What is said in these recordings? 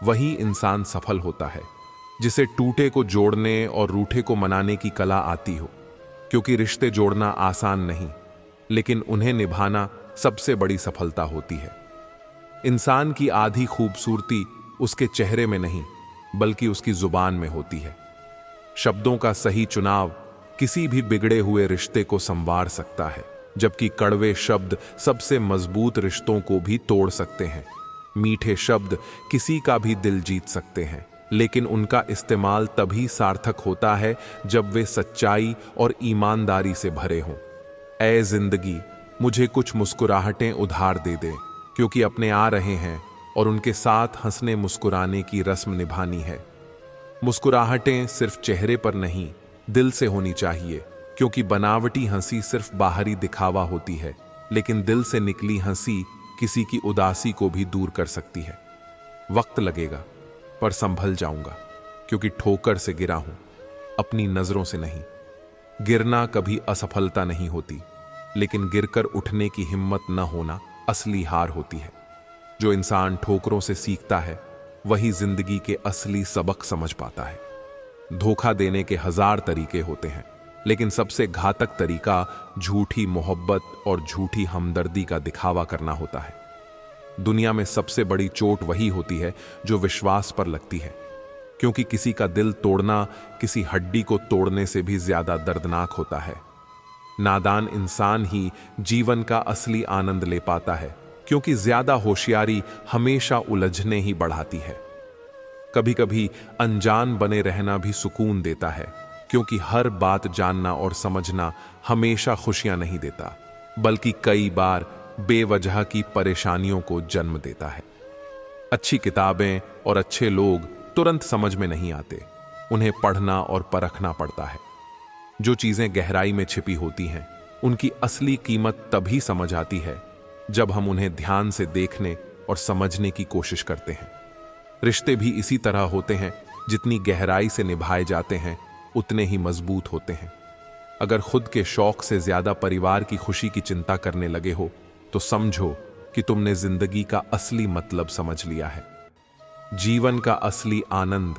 वही इंसान सफल होता है जिसे टूटे को जोड़ने और रूठे को मनाने की कला आती हो। क्योंकि रिश्ते जोड़ना आसान नहीं, लेकिन उन्हें निभाना सबसे बड़ी सफलता होती है। इंसान की आधी खूबसूरती उसके चेहरे में नहीं, बल्कि उसकी जुबान में होती है। शब्दों का सही चुनाव किसी भी बिगड़े हुए रिश्ते को संवार सकता है, जबकि कड़वे शब्द सबसे मजबूत रिश्तों को भी तोड़ सकते हैं। मीठे शब्द किसी का भी दिल जीत सकते हैं, लेकिन उनका इस्तेमाल तभी सार्थक होता है जब वे सच्चाई और ईमानदारी से भरे हों। ऐ जिंदगी, मुझे कुछ मुस्कुराहटें उधार दे दे, क्योंकि अपने आ रहे हैं और उनके साथ हंसने मुस्कुराने की रस्म निभानी है। मुस्कुराहटें सिर्फ चेहरे पर नहीं, दिल से होनी चाहिए, क्योंकि बनावटी हंसी सिर्फ बाहरी दिखावा होती है, लेकिन दिल से निकली हंसी किसी की उदासी को भी दूर कर सकती है। वक्त लगेगा, पर संभल जाऊंगा, क्योंकि ठोकर से गिरा हूं, अपनी नजरों से नहीं। गिरना कभी असफलता नहीं होती, लेकिन गिरकर उठने की हिम्मत न होना असली हार होती है। जो इंसान ठोकरों से सीखता है, वही जिंदगी के असली सबक समझ पाता है। धोखा देने के 1000 तरीके होते हैं, लेकिन सबसे घातक तरीका झूठी मोहब्बत और झूठी हमदर्दी का दिखावा करना होता है। दुनिया में सबसे बड़ी चोट वही होती है जो विश्वास पर लगती है, क्योंकि किसी का दिल तोड़ना किसी हड्डी को तोड़ने से भी ज्यादा दर्दनाक होता है। नादान इंसान ही जीवन का असली आनंद ले पाता है, क्योंकि ज्यादा होशियारी हमेशा उलझने ही बढ़ाती है। कभी कभी अनजान बने रहना भी सुकून देता है, क्योंकि हर बात जानना और समझना हमेशा खुशियां नहीं देता, बल्कि कई बार बेवजह की परेशानियों को जन्म देता है। अच्छी किताबें और अच्छे लोग तुरंत समझ में नहीं आते, उन्हें पढ़ना और परखना पड़ता है। जो चीजें गहराई में छिपी होती हैं, उनकी असली कीमत तभी समझ आती है जब हम उन्हें ध्यान से देखने और समझने की कोशिश करते हैं। रिश्ते भी इसी तरह होते हैं, जितनी गहराई से निभाए जाते हैं उतने ही मजबूत होते हैं। अगर खुद के शौक से ज्यादा परिवार की खुशी की चिंता करने लगे हो, तो समझो कि तुमने जिंदगी का असली मतलब समझ लिया है। जीवन का असली आनंद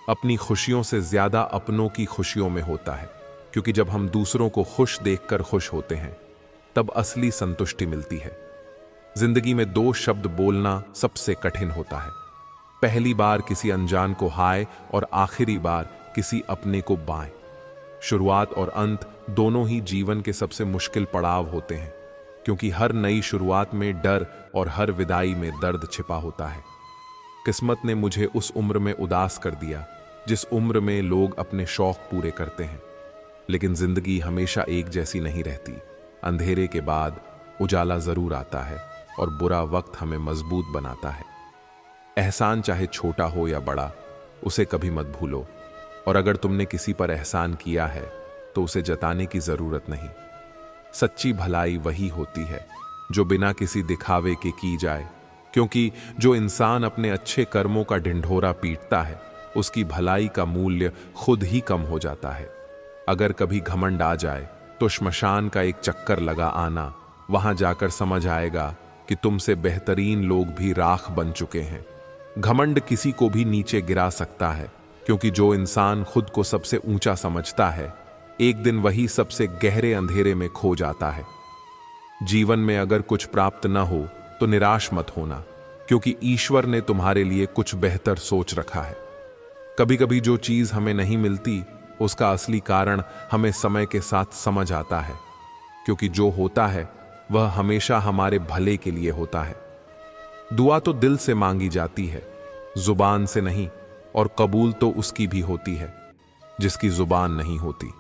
अपनी खुशियों से ज्यादा अपनों की खुशियों में होता है, क्योंकि जब हम दूसरों को खुश देखकर खुश होते हैं, तब असली संतुष्टि मिलती है। जिंदगी में 2 शब्द बोलना सबसे कठिन होता है। पहली बार किसी अनजान को हाय और आखिरी बार किसी अपने को बाय। शुरुआत और अंत दोनों ही जीवन के सबसे मुश्किल पड़ाव होते हैं, क्योंकि हर नई शुरुआत में डर और हर विदाई में दर्द छिपा होता है। किस्मत ने मुझे उस उम्र में उदास कर दिया जिस उम्र में लोग अपने शौक पूरे करते हैं। लेकिन जिंदगी हमेशा एक जैसी नहीं रहती। अंधेरे के बाद उजाला जरूर आता है, और बुरा वक्त हमें मजबूत बनाता है। एहसान चाहे छोटा हो या बड़ा, उसे कभी मत भूलो, और अगर तुमने किसी पर एहसान किया है तो उसे जताने की जरूरत नहीं। सच्ची भलाई वही होती है जो बिना किसी दिखावे के की जाए, क्योंकि जो इंसान अपने अच्छे कर्मों का ढिंढोरा पीटता है, उसकी भलाई का मूल्य खुद ही कम हो जाता है। अगर कभी घमंड आ जाए तो श्मशान का एक चक्कर लगा आना, वहां जाकर समझ आएगा कि तुमसे बेहतरीन लोग भी राख बन चुके हैं। घमंड किसी को भी नीचे गिरा सकता है, क्योंकि जो इंसान खुद को सबसे ऊंचा समझता है, एक दिन वही सबसे गहरे अंधेरे में खो जाता है। जीवन में अगर कुछ प्राप्त न हो तो निराश मत होना, क्योंकि ईश्वर ने तुम्हारे लिए कुछ बेहतर सोच रखा है। कभी कभी जो चीज हमें नहीं मिलती, उसका असली कारण हमें समय के साथ समझ आता है, क्योंकि जो होता है वह हमेशा हमारे भले के लिए होता है। दुआ तो दिल से मांगी जाती है, जुबान से नहीं, और कबूल तो उसकी भी होती है जिसकी जुबान नहीं होती।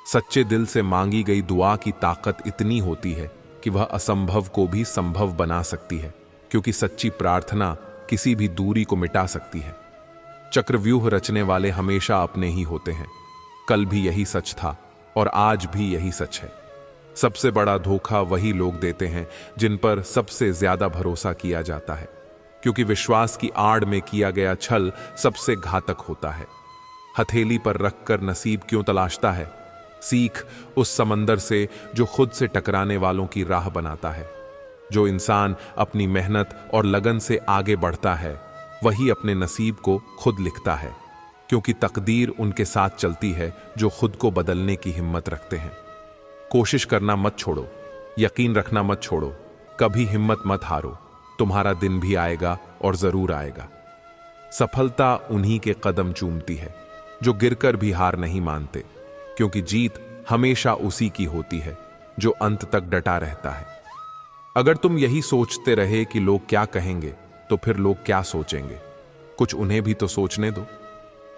सच्चे दिल से मांगी गई दुआ की ताकत इतनी होती है कि वह असंभव को भी संभव बना सकती है, क्योंकि सच्ची प्रार्थना किसी भी दूरी को मिटा सकती है। चक्रव्यूह रचने वाले हमेशा अपने ही होते हैं। कल भी यही सच था और आज भी यही सच है। सबसे बड़ा धोखा वही लोग देते हैं जिन पर सबसे ज्यादा भरोसा किया जाता है, क्योंकि विश्वास की आड़ में किया गया छल सबसे घातक होता है। हथेली पर रखकर नसीब क्यों तलाशता है? सीख उस समंदर से जो खुद से टकराने वालों की राह बनाता है। जो इंसान अपनी मेहनत और लगन से आगे बढ़ता है, वही अपने नसीब को खुद लिखता है, क्योंकि तकदीर उनके साथ चलती है जो खुद को बदलने की हिम्मत रखते हैं। कोशिश करना मत छोड़ो, यकीन रखना मत छोड़ो, कभी हिम्मत मत हारो। तुम्हारा दिन भी आएगा और जरूर आएगा। सफलता उन्हीं के कदम चूमती है जो गिरकर भी हार नहीं मानते, क्योंकि जीत हमेशा उसी की होती है जो अंत तक डटा रहता है। अगर तुम यही सोचते रहे कि लोग क्या कहेंगे, तो फिर लोग क्या सोचेंगे? कुछ उन्हें भी तो सोचने दो।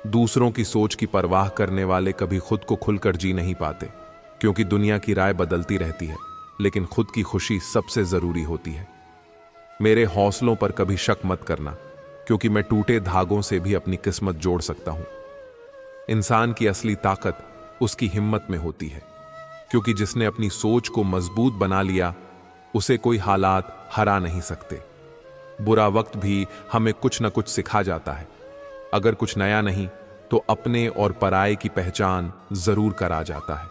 दूसरों की सोच की परवाह करने वाले कभी खुद को खुलकर जी नहीं पाते, क्योंकि दुनिया की राय बदलती रहती है, लेकिन खुद की खुशी सबसे जरूरी होती है। मेरे हौसलों पर कभी शक मत करना, क्योंकि मैं टूटे धागों से भी अपनी किस्मत जोड़ सकता हूं। इंसान की असली ताकत उसकी हिम्मत में होती है, क्योंकि जिसने अपनी सोच को मजबूत बना लिया, उसे कोई हालात हरा नहीं सकते। बुरा वक्त भी हमें कुछ न कुछ सिखा जाता है। अगर कुछ नया नहीं, तो अपने और पराये की पहचान जरूर करा जाता है।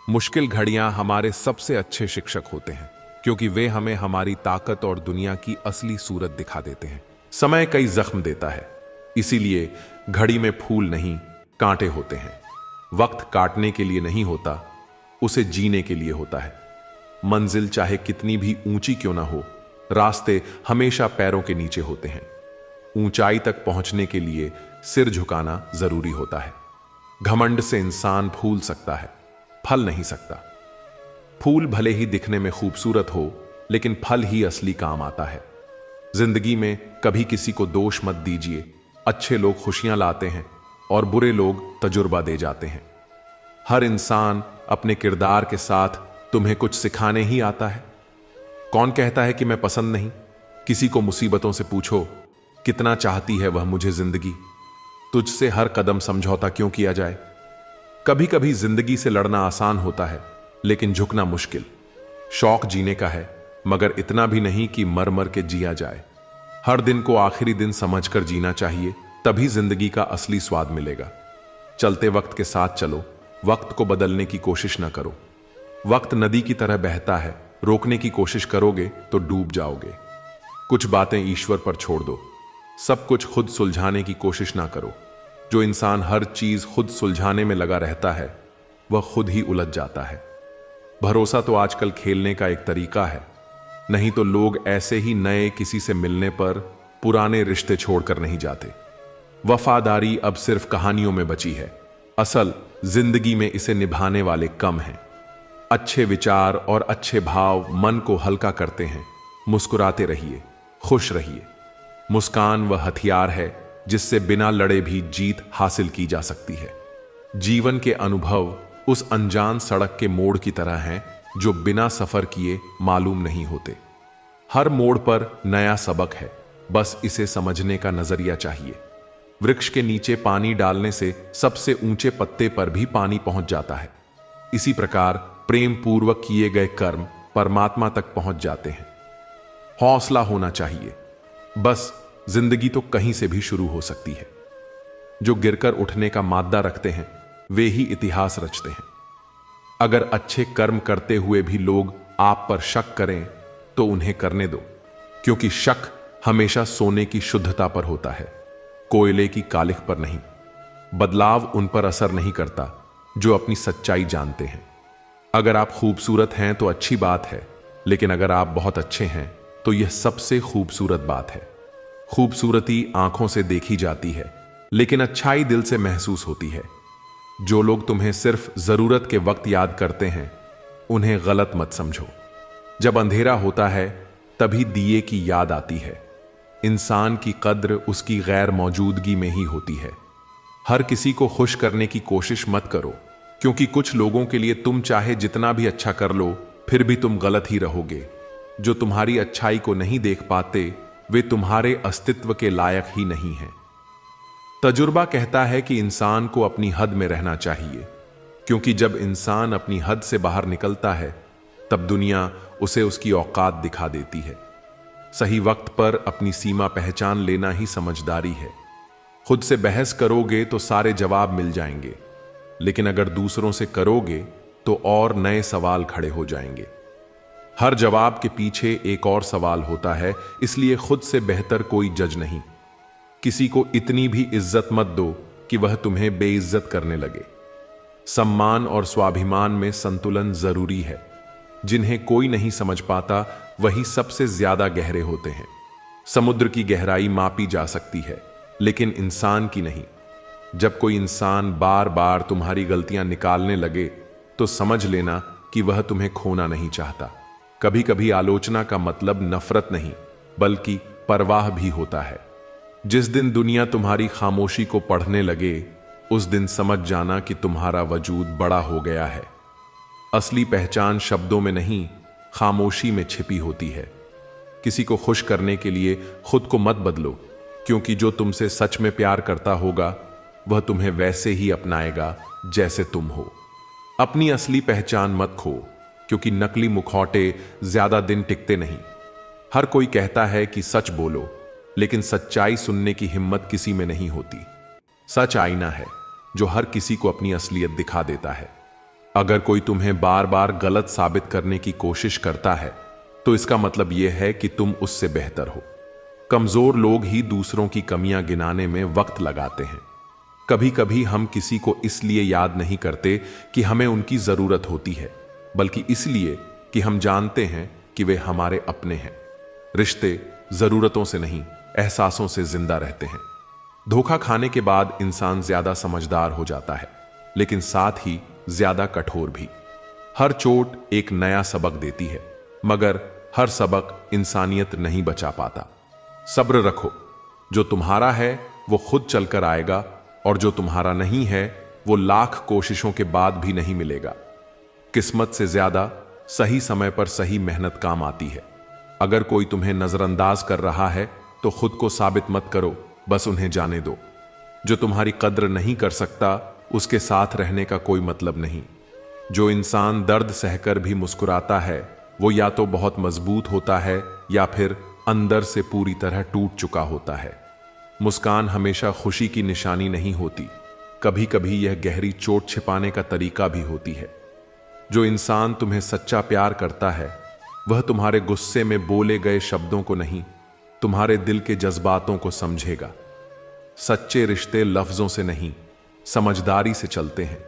मुश्किल घड़ियां हमारे सबसे अच्छे शिक्षक होते हैं, क्योंकि वे हमें हमारी ताकत और दुनिया की असली सूरत दिखा देते हैं। समय कई जख्म देता है, इसीलिए घड़ी में फूल नहीं, कांटे होते हैं। वक्त काटने के लिए नहीं होता, उसे जीने के लिए होता है। मंजिल चाहे कितनी भी ऊंची क्यों ना हो, रास्ते हमेशा पैरों के नीचे होते हैं। ऊंचाई तक पहुंचने के लिए सिर झुकाना जरूरी होता है। घमंड से इंसान फूल सकता है, फल नहीं सकता। फूल भले ही दिखने में खूबसूरत हो, लेकिन फल ही असली काम आता है। जिंदगी में कभी किसी को दोष मत दीजिए। अच्छे लोग खुशियां लाते हैं और बुरे लोग तजुर्बा दे जाते हैं। हर इंसान अपने किरदार के साथ तुम्हें कुछ सिखाने ही आता है। कौन कहता है कि मैं पसंद नहीं? किसी को मुसीबतों से पूछो, कितना चाहती है वह मुझे जिंदगी? तुझसे हर कदम समझौता क्यों किया जाए? कभी कभी जिंदगी से लड़ना आसान होता है, लेकिन झुकना मुश्किल। शौक जीने का है, मगर इतना भी नहीं कि मर मर के जिया जाए। हर दिन को आखिरी दिन समझकर जीना चाहिए, तभी जिंदगी का असली स्वाद मिलेगा। चलते वक्त के साथ चलो, वक्त को बदलने की कोशिश न करो। वक्त नदी की तरह बहता है, रोकने की कोशिश करोगे तो डूब जाओगे। कुछ बातें ईश्वर पर छोड़ दो, सब कुछ खुद सुलझाने की कोशिश ना करो। जो इंसान हर चीज खुद सुलझाने में लगा रहता है, वह खुद ही उलझ जाता है। भरोसा तो आजकल खेलने का एक तरीका है, नहीं तो लोग ऐसे ही नए किसी से मिलने पर पुराने रिश्ते छोड़कर नहीं जाते। वफादारी अब सिर्फ कहानियों में बची है, असल जिंदगी में इसे निभाने वाले कम हैं। अच्छे विचार और अच्छे भाव मन को हल्का करते हैं। मुस्कुराते रहिए, खुश रहिए। मुस्कान वह हथियार है जिससे बिना लड़े भी जीत हासिल की जा सकती है। जीवन के अनुभव उस अनजान सड़क के मोड़ की तरह हैं जो बिना सफर किए मालूम नहीं होते। हर मोड़ पर नया सबक है, बस इसे समझने का नजरिया चाहिए। वृक्ष के नीचे पानी डालने से सबसे ऊंचे पत्ते पर भी पानी पहुंच जाता है। इसी प्रकार प्रेम पूर्वक किए गए कर्म परमात्मा तक पहुंच जाते हैं। हौसला होना चाहिए, बस जिंदगी तो कहीं से भी शुरू हो सकती है। जो गिरकर उठने का माद्दा रखते हैं, वे ही इतिहास रचते हैं। अगर अच्छे कर्म करते हुए भी लोग आप पर शक करें, तो उन्हें करने दो, क्योंकि शक हमेशा सोने की शुद्धता पर होता है, कोयले की कालिख पर नहीं। बदलाव उन पर असर नहीं करता जो अपनी सच्चाई जानते हैं। अगर आप खूबसूरत हैं तो अच्छी बात है, लेकिन अगर आप बहुत अच्छे हैं तो यह सबसे खूबसूरत बात है। खूबसूरती आंखों से देखी जाती है, लेकिन अच्छाई दिल से महसूस होती है। जो लोग तुम्हें सिर्फ जरूरत के वक्त याद करते हैं, उन्हें गलत मत समझो। जब अंधेरा होता है, तभी दिए की याद आती है। इंसान की कद्र उसकी गैर मौजूदगी में ही होती है। हर किसी को खुश करने की कोशिश मत करो, क्योंकि कुछ लोगों के लिए तुम चाहे जितना भी अच्छा कर लो, फिर भी तुम गलत ही रहोगे। जो तुम्हारी अच्छाई को नहीं देख पाते, वे तुम्हारे अस्तित्व के लायक ही नहीं हैं। तजुर्बा कहता है कि इंसान को अपनी हद में रहना चाहिए, क्योंकि जब इंसान अपनी हद से बाहर निकलता है, तब दुनिया उसे उसकी औकात दिखा देती है। सही वक्त पर अपनी सीमा पहचान लेना ही समझदारी है। खुद से बहस करोगे तो सारे जवाब मिल जाएंगे, लेकिन अगर दूसरों से करोगे तो और नए सवाल खड़े हो जाएंगे। हर जवाब के पीछे एक और सवाल होता है, इसलिए खुद से बेहतर कोई जज नहीं। किसी को इतनी भी इज्जत मत दो कि वह तुम्हें बेइज्जत करने लगे। सम्मान और स्वाभिमान में संतुलन जरूरी है। जिन्हें कोई नहीं समझ पाता वही सबसे ज्यादा गहरे होते हैं। समुद्र की गहराई मापी जा सकती है, लेकिन इंसान की नहीं। जब कोई इंसान बार बार तुम्हारी गलतियां निकालने लगे तो समझ लेना कि वह तुम्हें खोना नहीं चाहता। कभी कभी आलोचना का मतलब नफरत नहीं, बल्कि परवाह भी होता है। जिस दिन दुनिया तुम्हारी खामोशी को पढ़ने लगे, उस दिन समझ जाना कि तुम्हारा वजूद बड़ा हो गया है। असली पहचान शब्दों में नहीं, खामोशी में छिपी होती है। किसी को खुश करने के लिए खुद को मत बदलो, क्योंकि जो तुमसे सच में प्यार करता होगा वह तुम्हें वैसे ही अपनाएगा जैसे तुम हो। अपनी असली पहचान मत खो, क्योंकि नकली मुखौटे ज्यादा दिन टिकते नहीं। हर कोई कहता है कि सच बोलो, लेकिन सच्चाई सुनने की हिम्मत किसी में नहीं होती। सच आईना है जो हर किसी को अपनी असलियत दिखा देता है। अगर कोई तुम्हें बार बार गलत साबित करने की कोशिश करता है, तो इसका मतलब यह है कि तुम उससे बेहतर हो। कमजोर लोग ही दूसरों की कमियां गिनाने में वक्त लगाते हैं। कभी कभी हम किसी को इसलिए याद नहीं करते कि हमें उनकी जरूरत होती है, बल्कि इसलिए कि हम जानते हैं कि वे हमारे अपने हैं। रिश्ते जरूरतों से नहीं, एहसासों से जिंदा रहते हैं। धोखा खाने के बाद इंसान ज्यादा समझदार हो जाता है, लेकिन साथ ही ज्यादा कठोर भी। हर चोट एक नया सबक देती है, मगर हर सबक इंसानियत नहीं बचा पाता। सब्र रखो, जो तुम्हारा है वो खुद चलकर आएगा, और जो तुम्हारा नहीं है वो लाख कोशिशों के बाद भी नहीं मिलेगा। किस्मत से ज्यादा सही समय पर सही मेहनत काम आती है। अगर कोई तुम्हें नजरअंदाज कर रहा है तो खुद को साबित मत करो, बस उन्हें जाने दो। जो तुम्हारी कद्र नहीं कर सकता उसके साथ रहने का कोई मतलब नहीं। जो इंसान दर्द सहकर भी मुस्कुराता है वो या तो बहुत मजबूत होता है या फिर अंदर से पूरी तरह टूट चुका होता है। मुस्कान हमेशा खुशी की निशानी नहीं होती, कभी कभी यह गहरी चोट छिपाने का तरीका भी होती है। जो इंसान तुम्हें सच्चा प्यार करता है वह तुम्हारे गुस्से में बोले गए शब्दों को नहीं, तुम्हारे दिल के जज्बातों को समझेगा। सच्चे रिश्ते लफ्जों से नहीं, समझदारी से चलते हैं।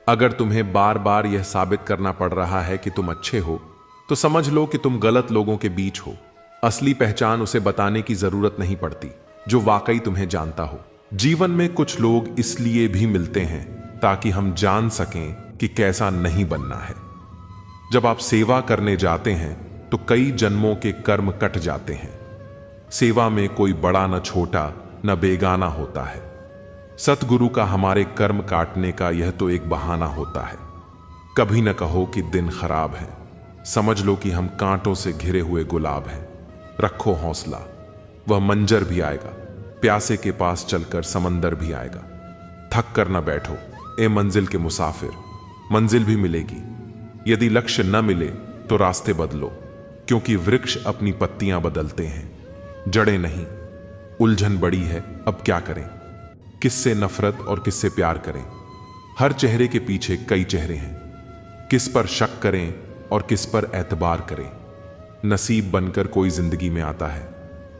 अगर तुम्हें बार बार यह साबित करना पड़ रहा है कि तुम अच्छे हो, तो समझ लो कि तुम गलत लोगों के बीच हो। असली पहचान उसे बताने की जरूरत नहीं पड़ती जो वाकई तुम्हें जानता हो। जीवन में कुछ लोग इसलिए भी मिलते हैं ताकि हम जान सकें कि कैसा नहीं बनना है। जब आप सेवा करने जाते हैं तो कई जन्मों के कर्म कट जाते हैं। सेवा में कोई बड़ा न छोटा न बेगाना होता है। सतगुरु का हमारे कर्म काटने का यह तो एक बहाना होता है। कभी न कहो कि दिन खराब है, समझ लो कि हम कांटों से घिरे हुए गुलाब हैं। रखो हौसला, वह मंजर भी आएगा। प्यासे के पास चलकर समंदर भी आएगा। थक कर न बैठो ए मंजिल के मुसाफिर, मंजिल भी मिलेगी। यदि लक्ष्य न मिले तो रास्ते बदलो, क्योंकि वृक्ष अपनी पत्तियां बदलते हैं, जड़ें नहीं। उलझन बड़ी है, अब क्या करें? किससे नफरत और किससे प्यार करें? हर चेहरे के पीछे कई चेहरे हैं। किस पर शक करें और किस पर एतबार करें? नसीब बनकर कोई जिंदगी में आता है,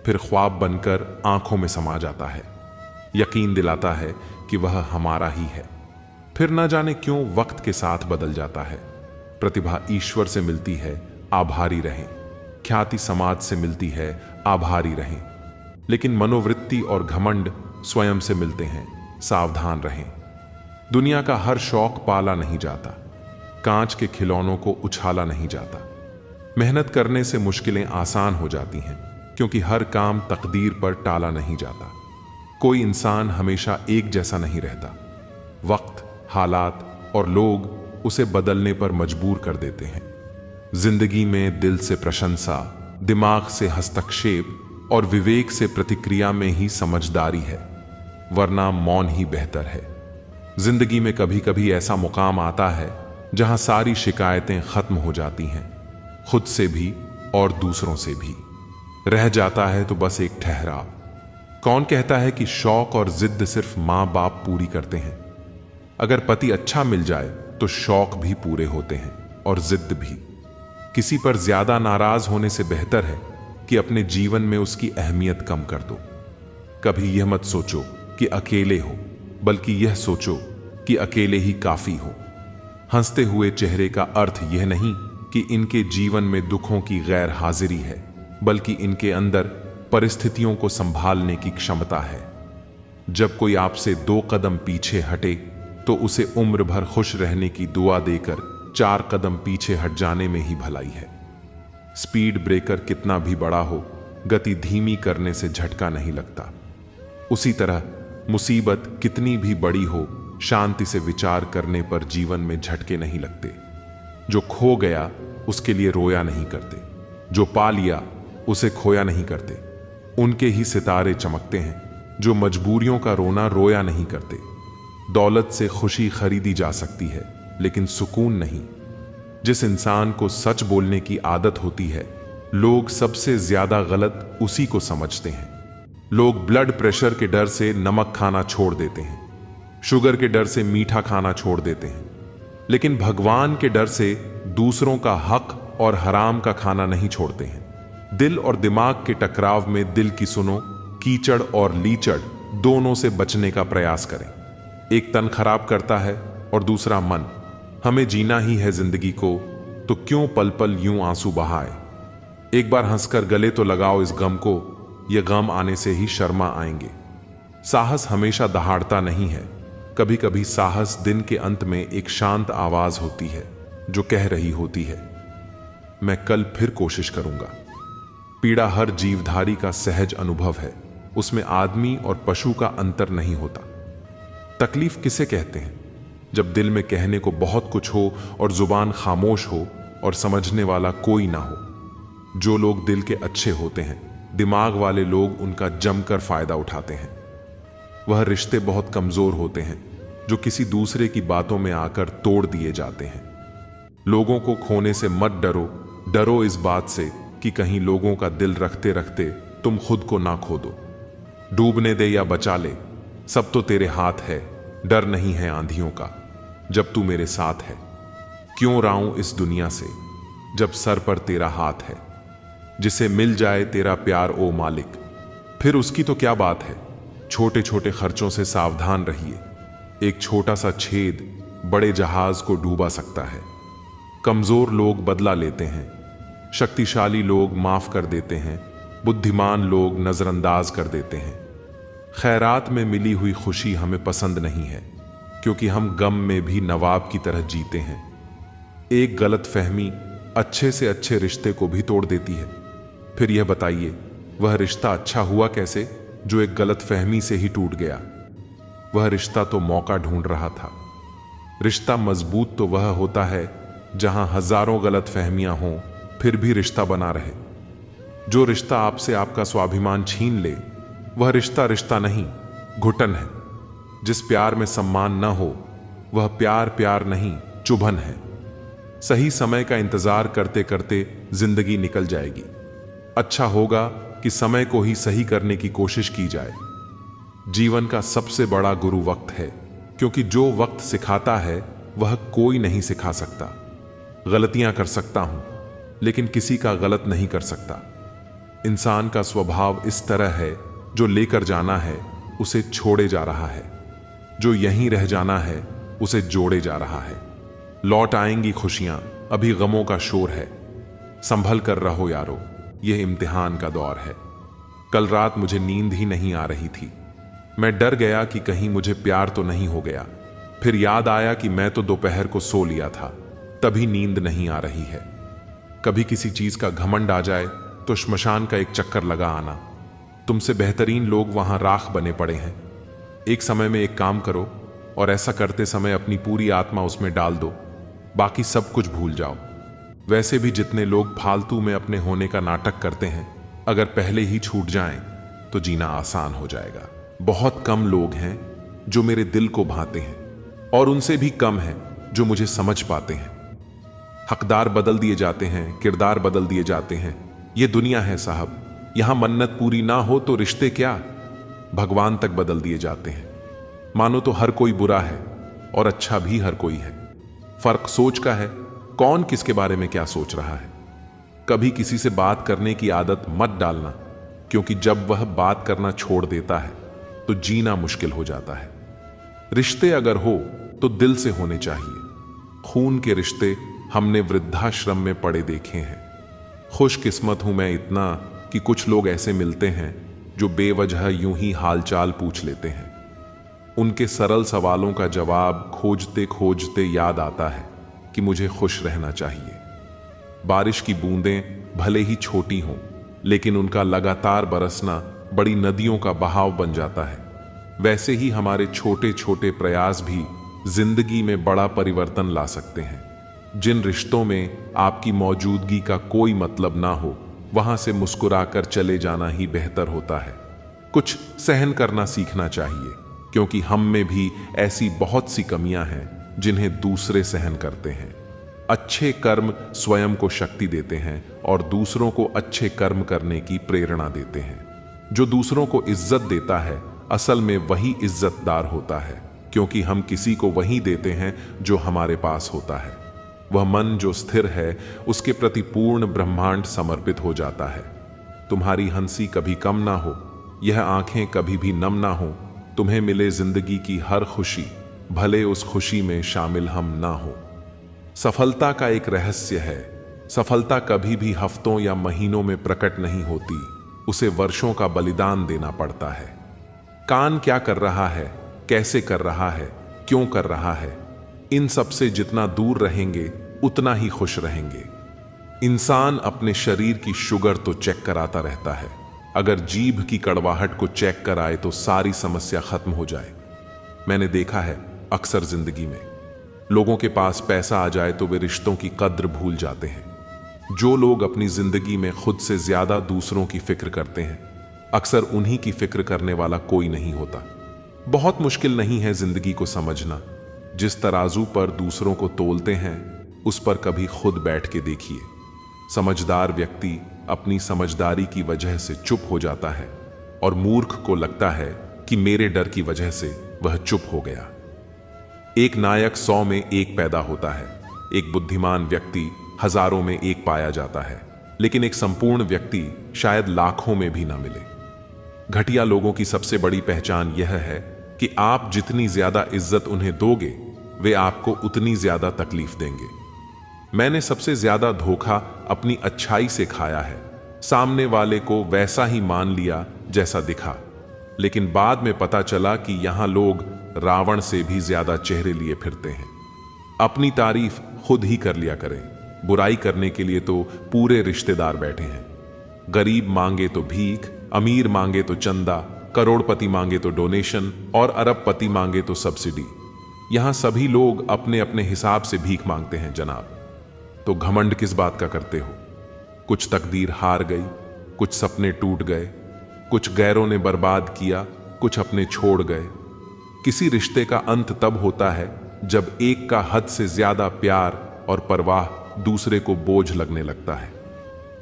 फिर ख्वाब बनकर आंखों में समा जाता है। यकीन दिलाता है कि वह हमारा ही है, फिर ना जाने क्यों वक्त के साथ बदल जाता है। प्रतिभा ईश्वर से मिलती है, आभारी रहें। ख्याति समाज से मिलती है, आभारी रहें। लेकिन मनोवृत्ति और घमंड स्वयं से मिलते हैं, सावधान रहें। दुनिया का हर शौक पाला नहीं जाता, कांच के खिलौनों को उछाला नहीं जाता। मेहनत करने से मुश्किलें आसान हो जाती हैं, क्योंकि हर काम तकदीर पर टाला नहीं जाता। कोई इंसान हमेशा एक जैसा नहीं रहता। वक्त, हालात और लोग उसे बदलने पर मजबूर कर देते हैं। जिंदगी में दिल से प्रशंसा, दिमाग से हस्तक्षेप और विवेक से प्रतिक्रिया में ही समझदारी है, वरना मौन ही बेहतर है। जिंदगी में कभी कभी ऐसा मुकाम आता है जहां सारी शिकायतें खत्म हो जाती हैं, खुद से भी और दूसरों से भी। रह जाता है तो बस एक ठहराव। कौन कहता है कि शौक और जिद सिर्फ माँ बाप पूरी करते हैं? अगर पति अच्छा मिल जाए तो शौक भी पूरे होते हैं और जिद भी। किसी पर ज्यादा नाराज होने से बेहतर है कि अपने जीवन में उसकी अहमियत कम कर दो। कभी यह मत सोचो कि अकेले हो, बल्कि यह सोचो कि अकेले ही काफी हो। हंसते हुए चेहरे का अर्थ यह नहीं कि इनके जीवन में दुखों की गैर हाजिरी है, बल्कि इनके अंदर परिस्थितियों को संभालने की क्षमता है। जब कोई आपसे 2 कदम पीछे हटे तो उसे उम्र भर खुश रहने की दुआ देकर 4 कदम पीछे हट जाने में ही भलाई है। स्पीड ब्रेकर कितना भी बड़ा हो, गति धीमी करने से झटका नहीं लगता। उसी तरह मुसीबत कितनी भी बड़ी हो, शांति से विचार करने पर जीवन में झटके नहीं लगते। जो खो गया उसके लिए रोया नहीं करते, जो पा लिया उसे खोया नहीं करते। उनके ही सितारे चमकते हैं जो मजबूरियों का रोना रोया नहीं करते। दौलत से खुशी खरीदी जा सकती है, लेकिन सुकून नहीं। जिस इंसान को सच बोलने की आदत होती है, लोग सबसे ज्यादा गलत उसी को समझते हैं। लोग ब्लड प्रेशर के डर से नमक खाना छोड़ देते हैं, शुगर के डर से मीठा खाना छोड़ देते हैं, लेकिन भगवान के डर से दूसरों का हक और हराम का खाना नहीं छोड़ते हैं। दिल और दिमाग के टकराव में दिल की सुनो, कीचड़ और लीचड़ दोनों से बचने का प्रयास करें। एक तन खराब करता है और दूसरा मन। हमें जीना ही है जिंदगी को, तो क्यों पल पल यूं आंसू बहाए। एक बार हंसकर गले तो लगाओ इस गम को, ये गम आने से ही शर्मा आएंगे। साहस हमेशा दहाड़ता नहीं है। कभी कभी साहस दिन के अंत में एक शांत आवाज होती है जो कह रही होती है, मैं कल फिर कोशिश करूंगा। पीड़ा हर जीवधारी का सहज अनुभव है, उसमें आदमी और पशु का अंतर नहीं होता। तकलीफ किसे कहते हैं? जब दिल में कहने को बहुत कुछ हो और जुबान खामोश हो और समझने वाला कोई ना हो। जो लोग दिल के अच्छे होते हैं, दिमाग वाले लोग उनका जमकर फायदा उठाते हैं। वह रिश्ते बहुत कमजोर होते हैं जो किसी दूसरे की बातों में आकर तोड़ दिए जाते हैं। लोगों को खोने से मत डरो, डरो इस बात से कि कहीं लोगों का दिल रखते रखते तुम खुद को ना खो दो। डूबने दे या बचा ले, सब तो तेरे हाथ है। डर नहीं है आंधियों का जब तू मेरे साथ है। क्यों राऊं इस दुनिया से जब सर पर तेरा हाथ है। जिसे मिल जाए तेरा प्यार ओ मालिक, फिर उसकी तो क्या बात है। छोटे छोटे खर्चों से सावधान रहिए। एक छोटा सा छेद बड़े जहाज को डूबा सकता है। कमजोर लोग बदला लेते हैं, शक्तिशाली लोग माफ कर देते हैं, बुद्धिमान लोग नजरअंदाज कर देते हैं। खैरात में मिली हुई खुशी हमें पसंद नहीं है, क्योंकि हम गम में भी नवाब की तरह जीते हैं। एक गलत फहमी अच्छे से अच्छे रिश्ते को भी तोड़ देती है। फिर यह बताइए, वह रिश्ता अच्छा हुआ कैसे जो एक गलत फहमी से ही टूट गया। वह रिश्ता तो मौका ढूंढ रहा था। रिश्ता मजबूत तो वह होता है जहां हजारों गलत फहमियां हों, फिर भी रिश्ता बना रहे। जो रिश्ता आपसे आपका स्वाभिमान छीन ले, वह रिश्ता रिश्ता नहीं, घुटन है। जिस प्यार में सम्मान न हो, वह प्यार प्यार नहीं, चुभन है। सही समय का इंतजार करते करते जिंदगी निकल जाएगी। अच्छा होगा कि समय को ही सही करने की कोशिश की जाए। जीवन का सबसे बड़ा गुरु वक्त है, क्योंकि जो वक्त सिखाता है वह कोई नहीं सिखा सकता। गलतियां कर सकता हूं, लेकिन किसी का गलत नहीं कर सकता। इंसान का स्वभाव इस तरह है, जो लेकर जाना है उसे छोड़े जा रहा है, जो यहीं रह जाना है उसे जोड़े जा रहा है। लौट आएंगी खुशियां, अभी गमों का शोर है। संभल कर रहो यारो, यह इम्तिहान का दौर है। कल रात मुझे नींद ही नहीं आ रही थी। मैं डर गया कि कहीं मुझे प्यार तो नहीं हो गया। फिर याद आया कि मैं तो दोपहर को सो लिया था, तभी नींद नहीं आ रही है। कभी किसी चीज का घमंड आ जाए तो श्मशान का एक चक्कर लगा आना। तुमसे बेहतरीन लोग वहां राख बने पड़े हैं। एक समय में एक काम करो और ऐसा करते समय अपनी पूरी आत्मा उसमें डाल दो, बाकी सब कुछ भूल जाओ। वैसे भी जितने लोग फालतू में अपने होने का नाटक करते हैं, अगर पहले ही छूट जाएं तो जीना आसान हो जाएगा। बहुत कम लोग हैं जो मेरे दिल को भाते हैं, और उनसे भी कम हैं जो मुझे समझ पाते हैं। हकदार बदल दिए जाते हैं, किरदार बदल दिए जाते हैं। ये दुनिया है साहब, यहां मन्नत पूरी ना हो तो रिश्ते क्या, भगवान तक बदल दिए जाते हैं। मानो तो हर कोई बुरा है और अच्छा भी हर कोई है। फर्क सोच का है, कौन किसके बारे में क्या सोच रहा है। कभी किसी से बात करने की आदत मत डालना, क्योंकि जब वह बात करना छोड़ देता है तो जीना मुश्किल हो जाता है। रिश्ते अगर हो तो दिल से होने चाहिए। खून के रिश्ते हमने वृद्धाश्रम में पड़े देखे हैं। खुशकिस्मत हूं मैं इतना कि कुछ लोग ऐसे मिलते हैं जो बेवजह यूं ही हालचाल पूछ लेते हैं। उनके सरल सवालों का जवाब खोजते खोजते याद आता है कि मुझे खुश रहना चाहिए। बारिश की बूंदें भले ही छोटी हों, लेकिन उनका लगातार बरसना बड़ी नदियों का बहाव बन जाता है। वैसे ही हमारे छोटे छोटे प्रयास भी जिंदगी में बड़ा परिवर्तन ला सकते हैं। जिन रिश्तों में आपकी मौजूदगी का कोई मतलब ना हो, वहां से मुस्कुराकर चले जाना ही बेहतर होता है। कुछ सहन करना सीखना चाहिए, क्योंकि हम में भी ऐसी बहुत सी कमियां हैं जिन्हें दूसरे सहन करते हैं। अच्छे कर्म स्वयं को शक्ति देते हैं और दूसरों को अच्छे कर्म करने की प्रेरणा देते हैं। जो दूसरों को इज्जत देता है असल में वही इज्जतदार होता है, क्योंकि हम किसी को वही देते हैं जो हमारे पास होता है। वह मन जो स्थिर है उसके प्रति पूर्ण ब्रह्मांड समर्पित हो जाता है। तुम्हारी हंसी कभी कम ना हो, यह आंखें कभी भी नम ना हो, तुम्हें मिले जिंदगी की हर खुशी, भले उस खुशी में शामिल हम ना हो। सफलता का एक रहस्य है, सफलता कभी भी हफ्तों या महीनों में प्रकट नहीं होती, उसे वर्षों का बलिदान देना पड़ता है। कान क्या कर रहा है, कैसे कर रहा है, क्यों कर रहा है, इन सब से जितना दूर रहेंगे उतना ही खुश रहेंगे। इंसान अपने शरीर की शुगर तो चेक कराता रहता है, अगर जीभ की कड़वाहट को चेक कराए तो सारी समस्या खत्म हो जाए। मैंने देखा है अक्सर जिंदगी में लोगों के पास पैसा आ जाए तो वे रिश्तों की कद्र भूल जाते हैं। जो लोग अपनी जिंदगी में खुद से ज्यादा दूसरों की फिक्र करते हैं, अक्सर उन्हीं की फिक्र करने वाला कोई नहीं होता। बहुत मुश्किल नहीं है जिंदगी को समझना। जिस तराजू पर दूसरों को तोलते हैं उस पर कभी खुद बैठ के देखिए। समझदार व्यक्ति अपनी समझदारी की वजह से चुप हो जाता है और मूर्ख को लगता है कि मेरे डर की वजह से वह चुप हो गया। एक नायक 100 में एक पैदा होता है, एक बुद्धिमान व्यक्ति हजारों में एक पाया जाता है, लेकिन एक संपूर्ण व्यक्ति शायद लाखों में भी ना मिले। घटिया लोगों की सबसे बड़ी पहचान यह है कि आप जितनी ज्यादा इज्जत उन्हें दोगे वे आपको उतनी ज्यादा तकलीफ देंगे। मैंने सबसे ज्यादा धोखा अपनी अच्छाई से खाया है। सामने वाले को वैसा ही मान लिया जैसा दिखा, लेकिन बाद में पता चला कि यहां लोग रावण से भी ज्यादा चेहरे लिए फिरते हैं। अपनी तारीफ खुद ही कर लिया करें, बुराई करने के लिए तो पूरे रिश्तेदार बैठे हैं। गरीब मांगे तो भीख, अमीर मांगे तो चंदा, करोड़पति मांगे तो डोनेशन और अरबपति मांगे तो सब्सिडी। यहां सभी लोग अपने अपने हिसाब से भीख मांगते हैं जनाब। तो घमंड किस बात का करते हो? कुछ तकदीर हार गई, कुछ सपने टूट गए, कुछ गैरों ने बर्बाद किया, कुछ अपने छोड़ गए। किसी रिश्ते का अंत तब होता है जब एक का हद से ज्यादा प्यार और परवाह दूसरे को बोझ लगने लगता है।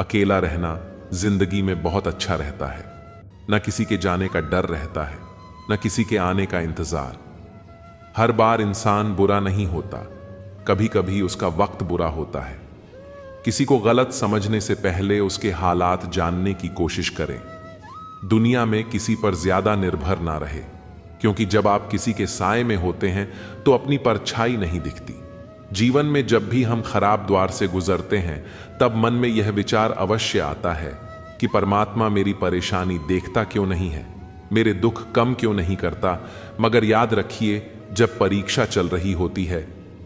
अकेला रहना जिंदगी में बहुत अच्छा रहता है। न किसी के जाने का डर रहता है, न किसी के आने का इंतजार। हर बार इंसान बुरा नहीं होता, कभी कभी उसका वक्त बुरा होता है। किसी को गलत समझने से पहले उसके हालात जानने की कोशिश करें। दुनिया में किसी पर ज्यादा निर्भर ना रहे, क्योंकि जब आप किसी के साए में होते हैं तो अपनी परछाई नहीं दिखती। जीवन में जब भी हम खराब द्वार से गुजरते हैं तब मन में यह विचार अवश्य आता है कि परमात्मा मेरी परेशानी देखता क्यों नहीं है, मेरे दुख कम क्यों नहीं करता। मगर याद रखिए, जब परीक्षा चल रही होती है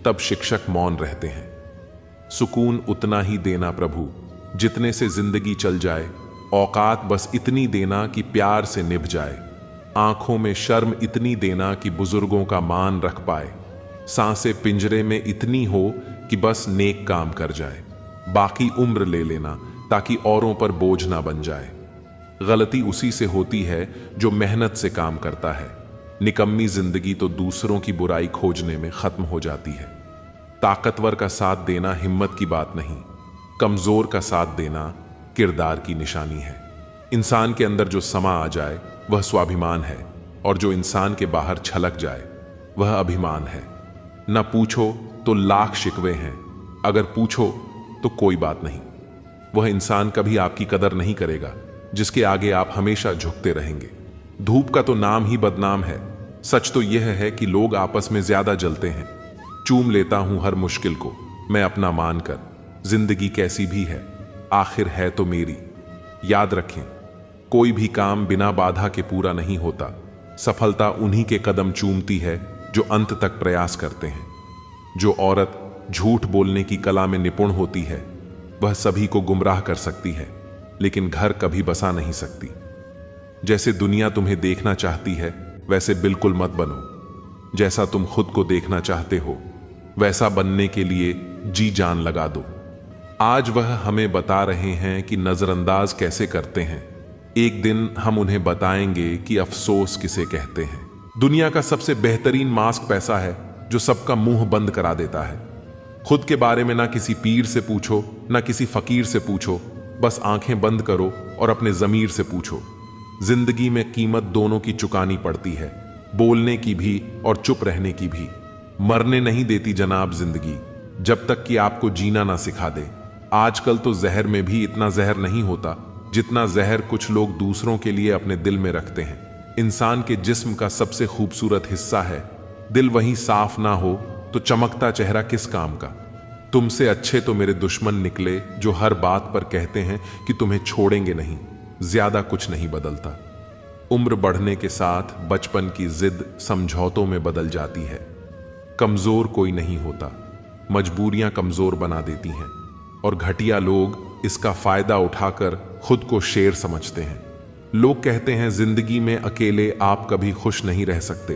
तब शिक्षक मौन रहते हैं। सुकून उतना ही देना प्रभु जितने से जिंदगी चल जाए। औकात बस इतनी देना कि प्यार से निभ जाए। आंखों में शर्म इतनी देना कि बुजुर्गों का मान रख पाए। सांसें पिंजरे में इतनी हो कि बस नेक काम कर जाए। बाकी उम्र ले लेना ताकि औरों पर बोझ ना बन जाए। गलती उसी से होती है जो मेहनत से काम करता है। निकम्मी जिंदगी तो दूसरों की बुराई खोजने में खत्म हो जाती है। ताकतवर का साथ देना हिम्मत की बात नहीं, कमजोर का साथ देना किरदार की निशानी है। इंसान के अंदर जो समा आ जाए वह स्वाभिमान है, और जो इंसान के बाहर छलक जाए वह अभिमान है। न पूछो तो लाख शिकवे हैं, अगर पूछो तो कोई बात नहीं। वह इंसान कभी आपकी कदर नहीं करेगा जिसके आगे आप हमेशा झुकते रहेंगे। धूप का तो नाम ही बदनाम है। सच तो यह है कि लोग आपस में ज्यादा जलते हैं। चूम लेता हूं हर मुश्किल को मैं अपना मानकर, जिंदगी कैसी भी है आखिर है तो मेरी। याद रखें, कोई भी काम बिना बाधा के पूरा नहीं होता। सफलता उन्हीं के कदम चूमती है जो अंत तक प्रयास करते हैं। जो औरत झूठ बोलने की कला में निपुण होती है वह सभी को गुमराह कर सकती है, लेकिन घर कभी बसा नहीं सकती। जैसे दुनिया तुम्हें देखना चाहती है वैसे बिल्कुल मत बनो। जैसा तुम खुद को देखना चाहते हो वैसा बनने के लिए जी जान लगा दो। आज वह हमें बता रहे हैं कि नजरअंदाज कैसे करते हैं। एक दिन हम उन्हें बताएंगे कि अफसोस किसे कहते हैं। दुनिया का सबसे बेहतरीन मास्क पैसा है जो सबका मुंह बंद करा देता है। खुद के बारे में ना किसी पीर से पूछो ना किसी फकीर से पूछो, बस आंखें बंद करो और अपने जमीर से पूछो। जिंदगी में कीमत दोनों की चुकानी पड़ती है, बोलने की भी और चुप रहने की भी। मरने नहीं देती जनाब जिंदगी जब तक कि आपको जीना ना सिखा दे। आजकल तो जहर में भी इतना जहर नहीं होता जितना जहर कुछ लोग दूसरों के लिए अपने दिल में रखते हैं। इंसान के जिस्म का सबसे खूबसूरत हिस्सा है दिल। वहीं साफ ना हो तो चमकता चेहरा किस काम का। तुमसे अच्छे तो मेरे दुश्मन निकले जो हर बात पर कहते हैं कि तुम्हें छोड़ेंगे नहीं। ज्यादा कुछ नहीं बदलता। उम्र बढ़ने के साथ बचपन की जिद समझौतों में बदल जाती है। कमजोर कोई नहीं होता, मजबूरियां कमजोर बना देती हैं और घटिया लोग इसका फायदा उठाकर खुद को शेर समझते हैं। लोग कहते हैं जिंदगी में अकेले आप कभी खुश नहीं रह सकते,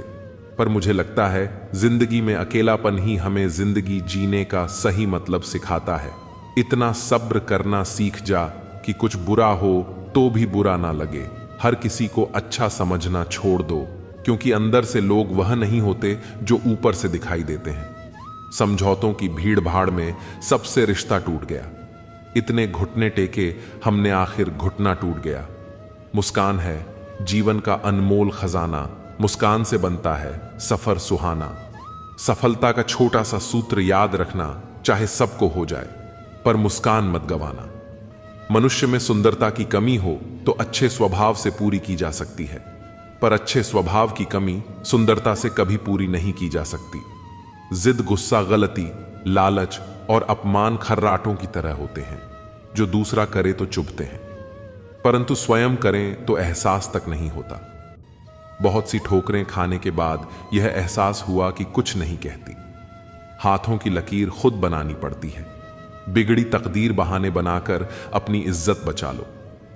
पर मुझे लगता है जिंदगी में अकेलापन ही हमें जिंदगी जीने का सही मतलब सिखाता है। इतना सब्र करना सीख जा कि कुछ बुरा हो तो भी बुरा ना लगे। हर किसी को अच्छा समझना छोड़ दो, क्योंकि अंदर से लोग वह नहीं होते जो ऊपर से दिखाई देते हैं। समझौतों की भीड़ भाड़ में सबसे रिश्ता टूट गया। इतने घुटने टेके हमने आखिर घुटना टूट गया। मुस्कान है जीवन का अनमोल खजाना, मुस्कान से बनता है सफर सुहाना। सफलता का छोटा सा सूत्र याद रखना, चाहे सबको हो जाए पर मुस्कान मत गवाना। मनुष्य में सुंदरता की कमी हो तो अच्छे स्वभाव से पूरी की जा सकती है, पर अच्छे स्वभाव की कमी सुंदरता से कभी पूरी नहीं की जा सकती। जिद, गुस्सा, गलती, लालच और अपमान खर्राटों की तरह होते हैं जो दूसरा करे तो चुभते हैं, परंतु स्वयं करें तो एहसास तक नहीं होता। बहुत सी ठोकरें खाने के बाद यह एहसास हुआ कि कुछ नहीं कहती। हाथों की लकीर खुद बनानी पड़ती है। बिगड़ी तकदीर बहाने बनाकर अपनी इज्जत बचा लो,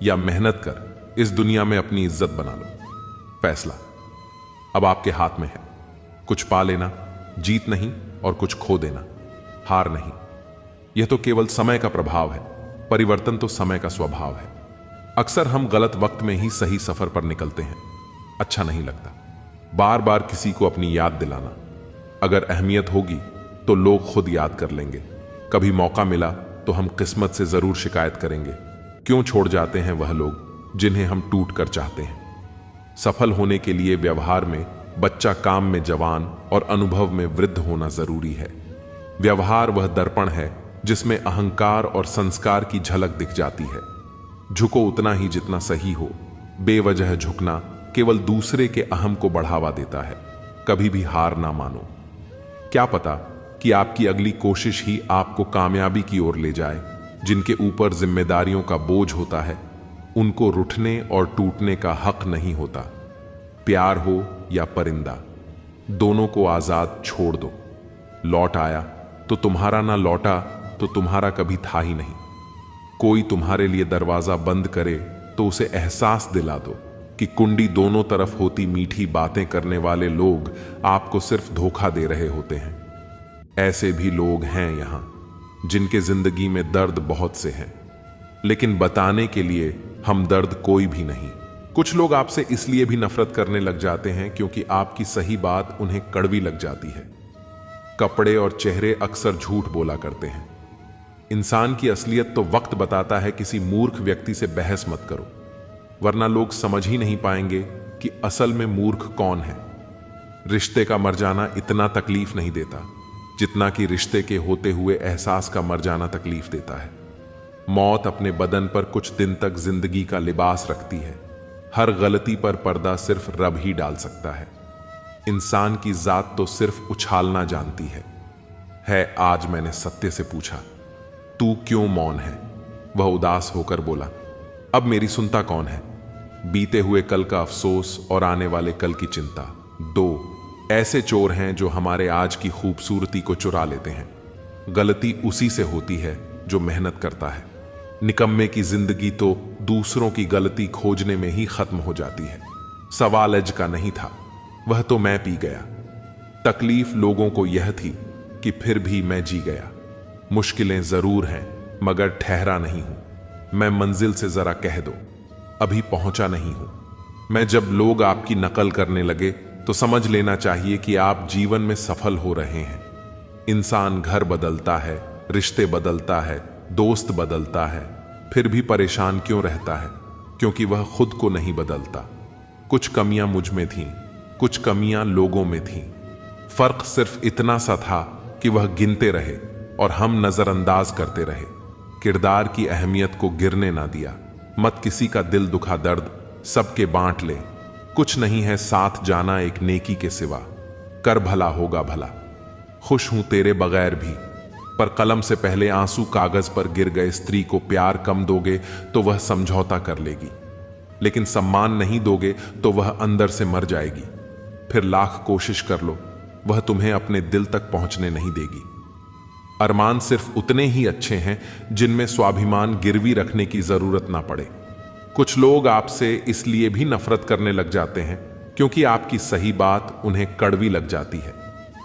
या मेहनत कर इस दुनिया में अपनी इज्जत बना लो। फैसला अब आपके हाथ में है। कुछ पा लेना, जीत नहीं, और कुछ खो देना, हार नहीं। यह तो केवल समय का प्रभाव है, परिवर्तन तो समय का स्वभाव है। अक्सर हम गलत वक्त में ही सही सफर पर निकलते हैं। अच्छा नहीं लगता बार बार किसी को अपनी याद दिलाना। अगर अहमियत होगी तो लोग खुद याद कर लेंगे। कभी मौका मिला तो हम किस्मत से जरूर शिकायत करेंगे। क्यों छोड़ जाते हैं वह लोग जिन्हें हम टूट कर चाहते हैं। सफल होने के लिए व्यवहार में बच्चा, काम में जवान और अनुभव में वृद्ध होना जरूरी है। व्यवहार वह दर्पण है जिसमें अहंकार और संस्कार की झलक दिख जाती है। झुको उतना ही जितना सही हो। बेवजह झुकना केवल दूसरे के अहम को बढ़ावा देता है। कभी भी हार ना मानो। क्या पता कि आपकी अगली कोशिश ही आपको कामयाबी की ओर ले जाए। जिनके ऊपर जिम्मेदारियों का बोझ होता है उनको रुठने और टूटने का हक नहीं होता। प्यार हो या परिंदा, दोनों को आजाद छोड़ दो। लौट आया तो तुम्हारा, ना लौटा तो तुम्हारा कभी था ही नहीं। कोई तुम्हारे लिए दरवाजा बंद करे तो उसे एहसास दिला दो कि कुंडी दोनों तरफ होती। मीठी बातें करने वाले लोग आपको सिर्फ धोखा दे रहे होते हैं। ऐसे भी लोग हैं यहां जिनके जिंदगी में दर्द बहुत से हैं, लेकिन बताने के लिए हम दर्द कोई भी नहीं। कुछ लोग आपसे इसलिए भी नफरत करने लग जाते हैं क्योंकि आपकी सही बात उन्हें कड़वी लग जाती है। कपड़े और चेहरे अक्सर झूठ बोला करते हैं। इंसान की असलियत तो वक्त बताता है। किसी मूर्ख व्यक्ति से बहस मत करो, वरना लोग समझ ही नहीं पाएंगे कि असल में मूर्ख कौन है। रिश्ते का मर जाना इतना तकलीफ नहीं देता जितना कि रिश्ते के होते हुए एहसास का मर जाना तकलीफ देता है। मौत अपने बदन पर कुछ दिन तक जिंदगी का लिबास रखती है। हर गलती पर पर्दा सिर्फ रब ही डाल सकता है। इंसान की जात तो सिर्फ उछालना जानती है। आज मैंने सत्य से पूछा, तू क्यों मौन है? वह उदास होकर बोला, अब मेरी सुनता कौन है? बीते हुए कल का अफसोस और आने वाले कल की चिंता, दो ऐसे चोर हैं जो हमारे आज की खूबसूरती को चुरा लेते हैं। गलती उसी से होती है जो मेहनत करता है। निकम्मे की जिंदगी तो दूसरों की गलती खोजने में ही खत्म हो जाती है। सवाल अज का नहीं था, वह तो मैं पी गया। तकलीफ लोगों को यह थी कि फिर भी मैं जी गया। मुश्किलें जरूर हैं मगर ठहरा नहीं हूं। मैं मंजिल से जरा कह दो, अभी पहुंचा नहीं हूं। मैं जब लोग आपकी नकल करने लगे तो समझ लेना चाहिए कि आप जीवन में सफल हो रहे हैं। इंसान घर बदलता है, रिश्ते बदलता है, दोस्त बदलता है, फिर भी परेशान क्यों रहता है? क्योंकि वह खुद को नहीं बदलता। कुछ कमियां मुझ में थीं, कुछ कमियां लोगों में थीं। फर्क सिर्फ इतना सा था कि वह गिनते रहे और हम नजरअंदाज करते रहे। किरदार की अहमियत को गिरने ना दिया। मत किसी का दिल दुखा दर्द सबके बांट ले। कुछ नहीं है साथ जाना एक नेकी के सिवा। कर भला होगा भला। खुश हूं तेरे बगैर भी, पर कलम से पहले आंसू कागज पर गिर गए। स्त्री को प्यार कम दोगे तो वह समझौता कर लेगी, लेकिन सम्मान नहीं दोगे तो वह अंदर से मर जाएगी। फिर लाख कोशिश कर लो, वह तुम्हें अपने दिल तक पहुंचने नहीं देगी। अरमान सिर्फ उतने ही अच्छे हैं जिनमें स्वाभिमान गिरवी रखने की जरूरत ना पड़े। कुछ लोग आपसे इसलिए भी नफरत करने लग जाते हैं क्योंकि आपकी सही बात उन्हें कड़वी लग जाती है।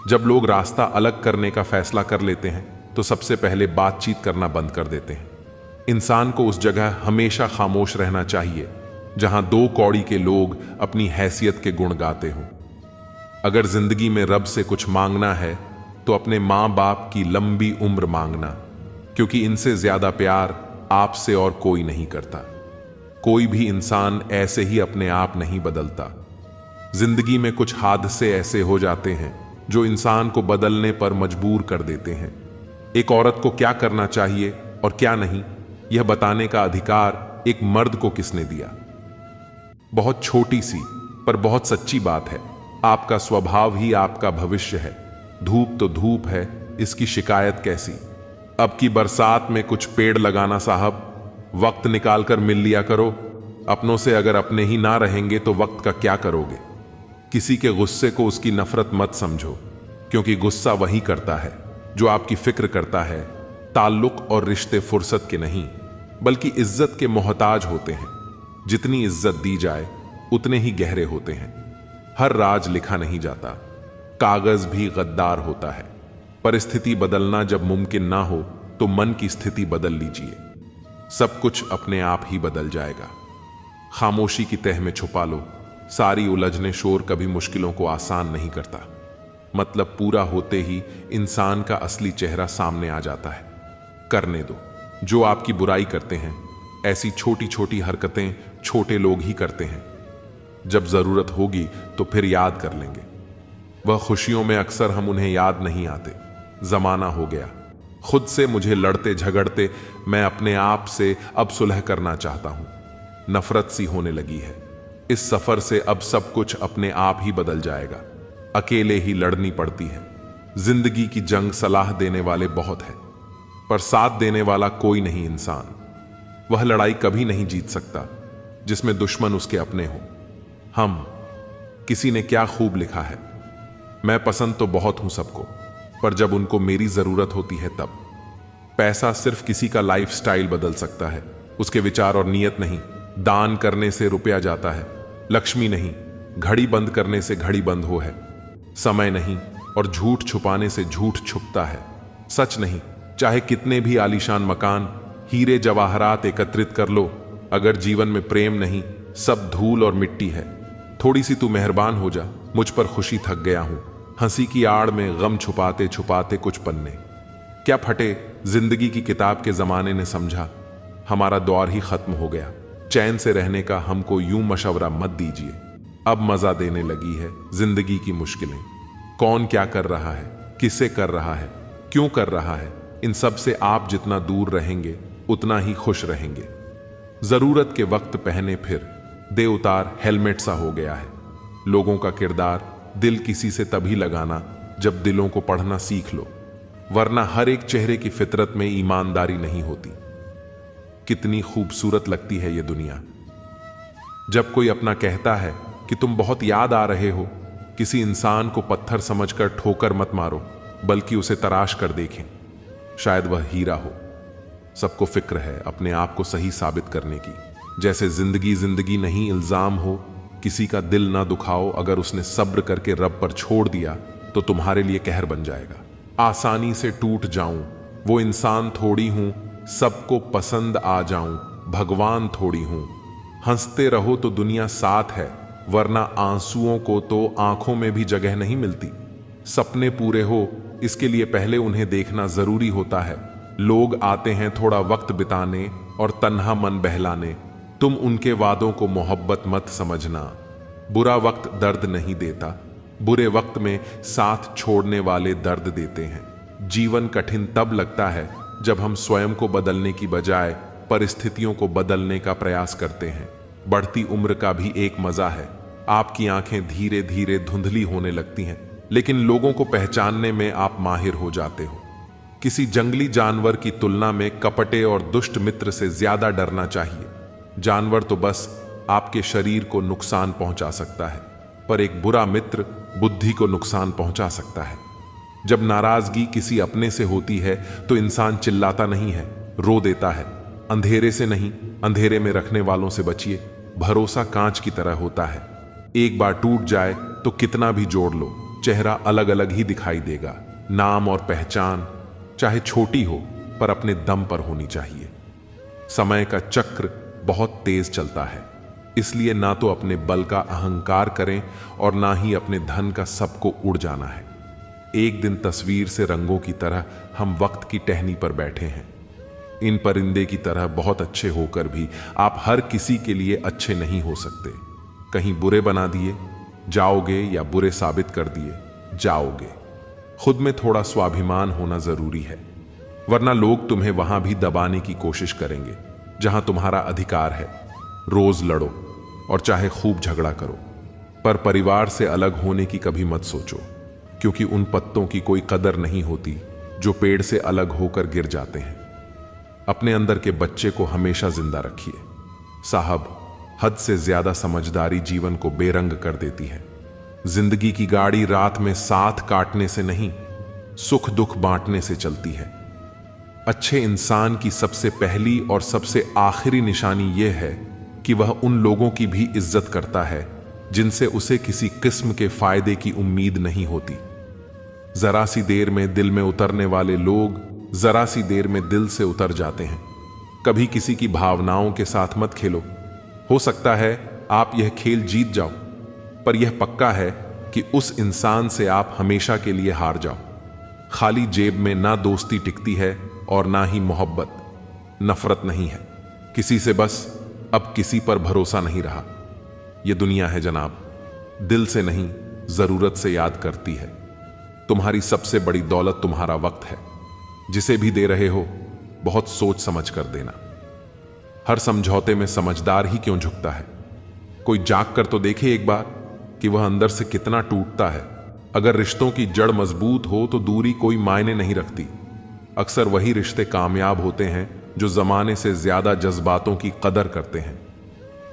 जब लोग रास्ता अलग करने का फैसला कर लेते हैं तो सबसे पहले बातचीत करना बंद कर देते हैं। इंसान को उस जगह हमेशा खामोश रहना चाहिए जहां दो कौड़ी के लोग अपनी हैसियत के गुण गाते हों। अगर जिंदगी में रब से कुछ मांगना है तो अपने मां बाप की लंबी उम्र मांगना, क्योंकि इनसे ज्यादा प्यार आपसे और कोई नहीं करता। कोई भी इंसान ऐसे ही अपने आप नहीं बदलता। जिंदगी में कुछ हादसे ऐसे हो जाते हैं जो इंसान को बदलने पर मजबूर कर देते हैं। एक औरत को क्या करना चाहिए और क्या नहीं, यह बताने का अधिकार एक मर्द को किसने दिया? बहुत छोटी सी पर बहुत सच्ची बात है। आपका स्वभाव ही आपका भविष्य है। धूप तो धूप है, इसकी शिकायत कैसी? अब की बरसात में कुछ पेड़ लगाना साहब, वक्त निकाल कर मिल लिया करो। अपनों से अगर अपने ही ना रहेंगे तो वक्त का क्या करोगे? किसी के गुस्से को उसकी नफरत मत समझो, क्योंकि गुस्सा वही करता है जो आपकी फिक्र करता है। ताल्लुक और रिश्ते फुर्सत के नहीं बल्कि इज्जत के मोहताज होते हैं। जितनी इज्जत दी जाए उतने ही गहरे होते हैं। हर राज लिखा नहीं जाता, कागज भी गद्दार होता है। परिस्थिति बदलना जब मुमकिन ना हो तो मन की स्थिति बदल लीजिए। सब कुछ अपने आप ही बदल जाएगा। खामोशी की तह में छुपा लो। सारी उलझने शोर कभी मुश्किलों को आसान नहीं करता। मतलब पूरा होते ही इंसान का असली चेहरा सामने आ जाता है। करने दो। जो आपकी बुराई करते हैं, ऐसी छोटी छोटी हरकतें छोटे लोग ही करते हैं। जब जरूरत होगी तो फिर याद कर लेंगे। वह खुशियों में अक्सर हम उन्हें याद नहीं आते। जमाना हो गया। खुद से मुझे लड़ते झगड़ते मैं अपने आप से अब सुलह करना चाहता हूं। नफरत सी होने लगी है। इस सफर से अब सब कुछ अपने आप ही बदल जाएगा। अकेले ही लड़नी पड़ती है। जिंदगी की जंग सलाह देने वाले बहुत हैं, पर साथ देने वाला कोई नहीं इंसान। वह लड़ाई कभी नहीं जीत सकता जिसमें दुश्मन उसके अपने हो। हम किसी ने क्या खूब लिखा है, मैं पसंद तो बहुत हूं सबको, पर जब उनको मेरी जरूरत होती है तब। पैसा सिर्फ किसी का लाइफस्टाइल बदल सकता है, उसके विचार और नीयत नहीं। दान करने से रुपया जाता है, लक्ष्मी नहीं। घड़ी बंद करने से घड़ी बंद हो है, समय नहीं। और झूठ छुपाने से झूठ छुपता है, सच नहीं। चाहे कितने भी आलीशान मकान, हीरे जवाहरात एकत्रित कर लो, अगर जीवन में प्रेम नहीं, सब धूल और मिट्टी है। थोड़ी सी तू मेहरबान हो जा, मुझ पर खुशी थक गया हूं। हंसी की आड़ में गम छुपाते छुपाते कुछ पन्ने क्या फटे। जिंदगी की किताब के जमाने ने समझा हमारा दौर ही खत्म हो गया। चैन से रहने का हमको यूं मशवरा मत दीजिए। अब मजा देने लगी है जिंदगी की मुश्किलें। कौन क्या कर रहा है, किसे कर रहा है, क्यों कर रहा है, इन सब से आप जितना दूर रहेंगे उतना ही खुश रहेंगे। जरूरत के वक्त पहने फिर दे उतार हेलमेट सा हो गया है। लोगों का किरदार दिल किसी से तभी लगाना जब दिलों को पढ़ना सीख लो, वरना हर एक चेहरे की फितरत में ईमानदारी नहीं होती। कितनी खूबसूरत लगती है ये दुनिया। जब कोई अपना कहता है कि तुम बहुत याद आ रहे हो, किसी इंसान को पत्थर समझकर ठोकर मत मारो, बल्कि उसे तराश कर देखें, शायद वह हीरा हो। सबको फिक्र है अपने आप को सही साबित करने की। जैसे जिंदगी जिंदगी नहीं इल्जाम हो, किसी का दिल ना दुखाओ। अगर उसने सब्र करके रब पर छोड़ दिया तो तुम्हारे लिए कहर बन जाएगा। आसानी से टूट जाऊं वो इंसान थोड़ी हूं, सबको पसंद आ जाऊं भगवान थोड़ी हूं। हंसते रहो तो दुनिया साथ है, वरना आंसुओं को तो आंखों में भी जगह नहीं मिलती। सपने पूरे हो इसके लिए पहले उन्हें देखना जरूरी होता है। लोग आते हैं थोड़ा वक्त बिताने और तन्हा मन बहलाने। तुम उनके वादों को मोहब्बत मत समझना। बुरा वक्त दर्द नहीं देता, बुरे वक्त में साथ छोड़ने वाले दर्द देते हैं। जीवन कठिन तब लगता है जब हम स्वयं को बदलने की बजाय परिस्थितियों को बदलने का प्रयास करते हैं। बढ़ती उम्र का भी एक मजा है। आपकी आंखें धीरे धीरे धुंधली होने लगती हैं, लेकिन लोगों को पहचानने में आप माहिर हो जाते हो। किसी जंगली जानवर की तुलना में कपटे और दुष्ट मित्र से ज्यादा डरना चाहिए। जानवर तो बस आपके शरीर को नुकसान पहुंचा सकता है, पर एक बुरा मित्र बुद्धि को नुकसान पहुंचा सकता है। जब नाराजगी किसी अपने से होती है तो इंसान चिल्लाता नहीं है, रो देता है। अंधेरे से नहीं, अंधेरे में रखने वालों से बचिए। भरोसा कांच की तरह होता है, एक बार टूट जाए तो कितना भी जोड़ लो, चेहरा अलग अलग ही दिखाई देगा। नाम और पहचान चाहे छोटी हो, पर अपने दम पर होनी चाहिए। समय का चक्र बहुत तेज चलता है, इसलिए ना तो अपने बल का अहंकार करें और ना ही अपने धन का सबको उड़ जाना है। एक दिन तस्वीर से रंगों की तरह हम वक्त की टहनी पर बैठे हैं। इन परिंदे की तरह बहुत अच्छे होकर भी आप हर किसी के लिए अच्छे नहीं हो सकते। कहीं बुरे बना दिए जाओगे या बुरे साबित कर दिए जाओगे। खुद में थोड़ा स्वाभिमान होना जरूरी है, वरना लोग तुम्हें वहां भी दबाने की कोशिश करेंगे जहां तुम्हारा अधिकार है। रोज लड़ो और चाहे खूब झगड़ा करो, पर परिवार से अलग होने की कभी मत सोचो, क्योंकि उन पत्तों की कोई कदर नहीं होती जो पेड़ से अलग होकर गिर जाते हैं। अपने अंदर के बच्चे को हमेशा जिंदा रखिए। साहब, हद से ज्यादा समझदारी जीवन को बेरंग कर देती है। जिंदगी की गाड़ी रात में साथ काटने से नहीं, सुख दुख बांटने से चलती है। अच्छे इंसान की सबसे पहली और सबसे आखिरी निशानी यह है कि वह उन लोगों की भी इज्जत करता है जिनसे उसे किसी किस्म के फायदे की उम्मीद नहीं होती। जरा सी देर में दिल में उतरने वाले लोग जरा सी देर में दिल से उतर जाते हैं। कभी किसी की भावनाओं के साथ मत खेलो। हो सकता है आप यह खेल जीत जाओ, पर यह पक्का है कि उस इंसान से आप हमेशा के लिए हार जाओ। खाली जेब में ना दोस्ती टिकती है और ना ही मोहब्बत। नफरत नहीं है किसी से, बस अब किसी पर भरोसा नहीं रहा। यह दुनिया है जनाब, दिल से नहीं जरूरत से याद करती है। तुम्हारी सबसे बड़ी दौलत तुम्हारा वक्त है। जिसे भी दे रहे हो बहुत सोच समझ कर देना। हर समझौते में समझदार ही क्यों झुकता है। कोई जाग कर तो देखे एक बार कि वह अंदर से कितना टूटता है। अगर रिश्तों की जड़ मजबूत हो तो दूरी कोई मायने नहीं रखती। अक्सर वही रिश्ते कामयाब होते हैं जो जमाने से ज्यादा जज्बातों की कदर करते हैं।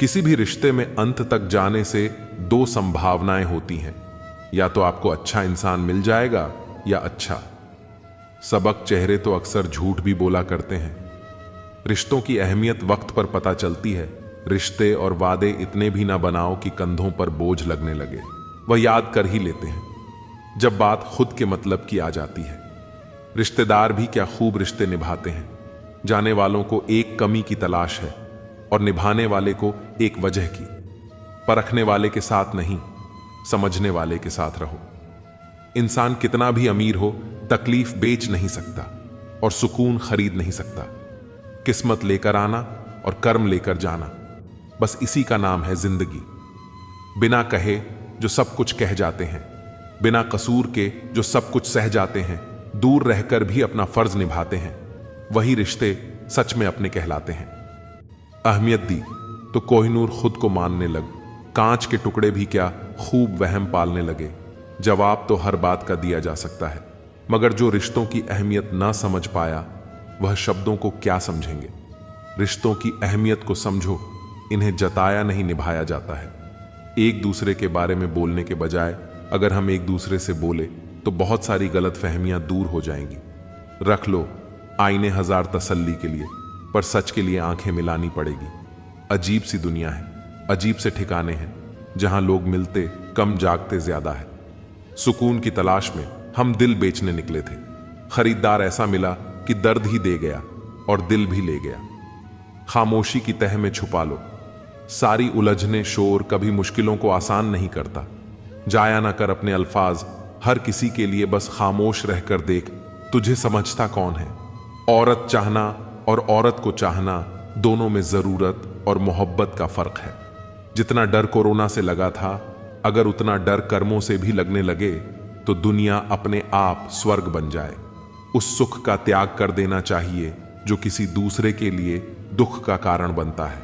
किसी भी रिश्ते में अंत तक जाने से दो संभावनाएं होती हैं, या तो आपको अच्छा इंसान मिल जाएगा या अच्छा। सबक चेहरे तो अक्सर झूठ भी बोला करते हैं। रिश्तों की अहमियत वक्त पर पता चलती है। रिश्ते और वादे इतने भी ना बनाओ कि कंधों पर बोझ लगने लगे। वह याद कर ही लेते हैं जब बात खुद के मतलब की आ जाती है। रिश्तेदार भी क्या खूब रिश्ते निभाते हैं। जाने वालों को एक कमी की तलाश है और निभाने वाले को एक वजह की। परखने वाले के साथ नहीं, समझने वाले के साथ रहो। इंसान कितना भी अमीर हो, तकलीफ बेच नहीं सकता और सुकून खरीद नहीं सकता। किस्मत लेकर आना और कर्म लेकर जाना, बस इसी का नाम है जिंदगी। बिना कहे जो सब कुछ कह जाते हैं, बिना कसूर के जो सब कुछ सह जाते हैं, दूर रहकर भी अपना फर्ज निभाते हैं, वही रिश्ते सच में अपने कहलाते हैं। अहमियत दी तो कोहिनूर खुद को मानने लग, कांच के टुकड़े भी क्या खूब वहम पालने लगे। जवाब तो हर बात का दिया जा सकता है, मगर जो रिश्तों की अहमियत ना समझ पाया वह शब्दों को क्या समझेंगे। रिश्तों की अहमियत को समझो, इन्हें जताया नहीं निभाया जाता है। एक दूसरे के बारे में बोलने के बजाय अगर हम एक दूसरे से बोले तो बहुत सारी गलत फहमियां दूर हो जाएंगी। रख लो आईने हजार तसल्ली के लिए, पर सच के लिए आंखें मिलानी पड़ेगी। अजीब सी दुनिया है, अजीब से ठिकाने हैं जहां लोग मिलते कम जागते ज्यादा है। सुकून की तलाश में हम दिल बेचने निकले थे, खरीदार ऐसा मिला कि दर्द ही दे गया और दिल भी ले गया। खामोशी की तह में छुपा लो, सारी उलझने शोर कभी मुश्किलों को आसान नहीं करता। जाया ना कर अपने अल्फाज हर किसी के लिए, बस खामोश रहकर देख तुझे समझता कौन है। औरत चाहना और औरत को चाहना, दोनों में जरूरत और मोहब्बत का फर्क है। जितना डर कोरोना से लगा था, अगर उतना डर कर्मों से भी लगने लगे तो दुनिया अपने आप स्वर्ग बन जाए। उस सुख का त्याग कर देना चाहिए जो किसी दूसरे के लिए दुख का कारण बनता है।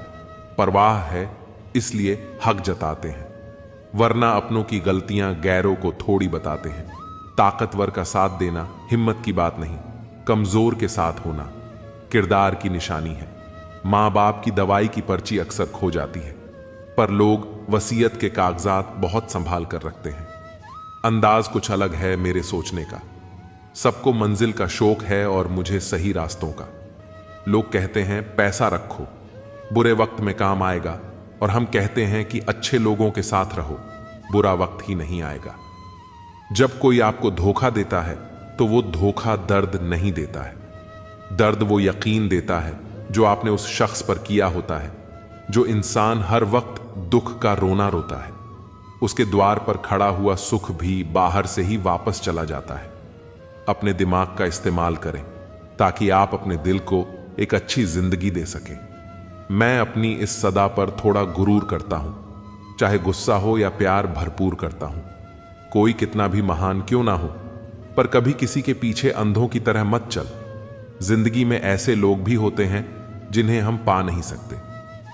परवाह है इसलिए हक जताते हैं, वरना अपनों की गलतियां गैरों को थोड़ी बताते हैं। ताकतवर का साथ देना हिम्मत की बात नहीं, कमजोर के साथ होना किरदार की निशानी है। मां बाप की दवाई की पर्ची अक्सर खो जाती है, पर लोग वसीयत के कागजात बहुत संभाल कर रखते हैं। अंदाज कुछ अलग है मेरे सोचने का, सबको मंजिल का शौक है और मुझे सही रास्तों का। लोग कहते हैं पैसा रखो, बुरे वक्त में काम आएगा, और हम कहते हैं कि अच्छे लोगों के साथ रहो, बुरा वक्त ही नहीं आएगा। जब कोई आपको धोखा देता है तो वो धोखा दर्द नहीं देता है, दर्द वो यकीन देता है जो आपने उस शख्स पर किया होता है। जो इंसान हर वक्त दुख का रोना रोता है, उसके द्वार पर खड़ा हुआ सुख भी बाहर से ही वापस चला जाता है। अपने दिमाग का इस्तेमाल करें ताकि आप अपने दिल को एक अच्छी जिंदगी दे सकें। मैं अपनी इस सदा पर थोड़ा गुरूर करता हूं, चाहे गुस्सा हो या प्यार भरपूर करता हूं। कोई कितना भी महान क्यों ना हो, पर कभी किसी के पीछे अंधों की तरह मत चल। जिंदगी में ऐसे लोग भी होते हैं जिन्हें हम पा नहीं सकते,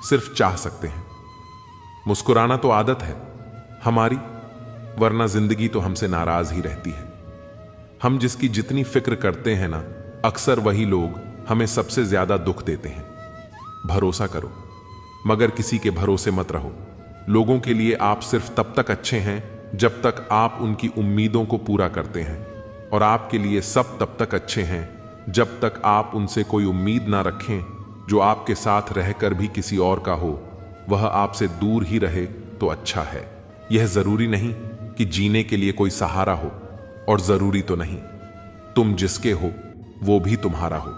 सिर्फ चाह सकते हैं। मुस्कुराना तो आदत है हमारी, वरना जिंदगी तो हमसे नाराज ही रहती है। हम जिसकी जितनी फिक्र करते हैं ना, अक्सर वही लोग हमें सबसे ज्यादा दुख देते हैं। भरोसा करो, मगर किसी के भरोसे मत रहो। लोगों के लिए आप सिर्फ तब तक अच्छे हैं जब तक आप उनकी उम्मीदों को पूरा करते हैं, और आपके लिए सब तब तक अच्छे हैं जब तक आप उनसे कोई उम्मीद ना रखें। जो आपके साथ रहकर भी किसी और का हो, वह आपसे दूर ही रहे तो अच्छा है। यह जरूरी नहीं कि जीने के लिए कोई सहारा हो, और जरूरी तो नहीं तुम जिसके हो वो भी तुम्हारा हो।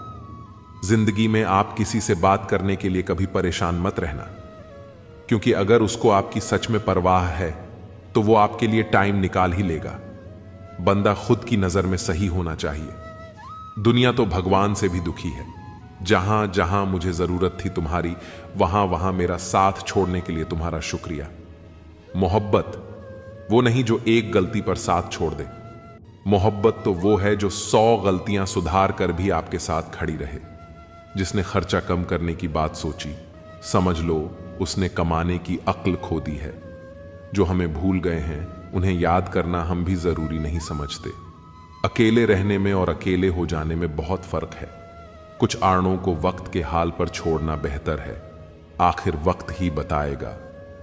जिंदगी में आप किसी से बात करने के लिए कभी परेशान मत रहना, क्योंकि अगर उसको आपकी सच में परवाह है तो वो आपके लिए टाइम निकाल ही लेगा। बंदा खुद की नजर में सही होना चाहिए। दुनिया तो भगवान से भी दुखी है। जहां जहां मुझे जरूरत थी तुम्हारी, वहां वहां मेरा साथ छोड़ने के लिए तुम्हारा शुक्रिया। मोहब्बत वो नहीं जो एक गलती पर साथ छोड़ दे, मोहब्बत तो वो है जो 100 गलतियां सुधार कर भी आपके साथ खड़ी रहे। जिसने खर्चा कम करने की बात सोची, समझ लो उसने कमाने की अक्ल खो दी है। जो हमें भूल गए हैं उन्हें याद करना हम भी जरूरी नहीं समझते। अकेले रहने में और अकेले हो जाने में बहुत फर्क है। कुछ आड़ों को वक्त के हाल पर छोड़ना बेहतर है। आखिर वक्त ही बताएगा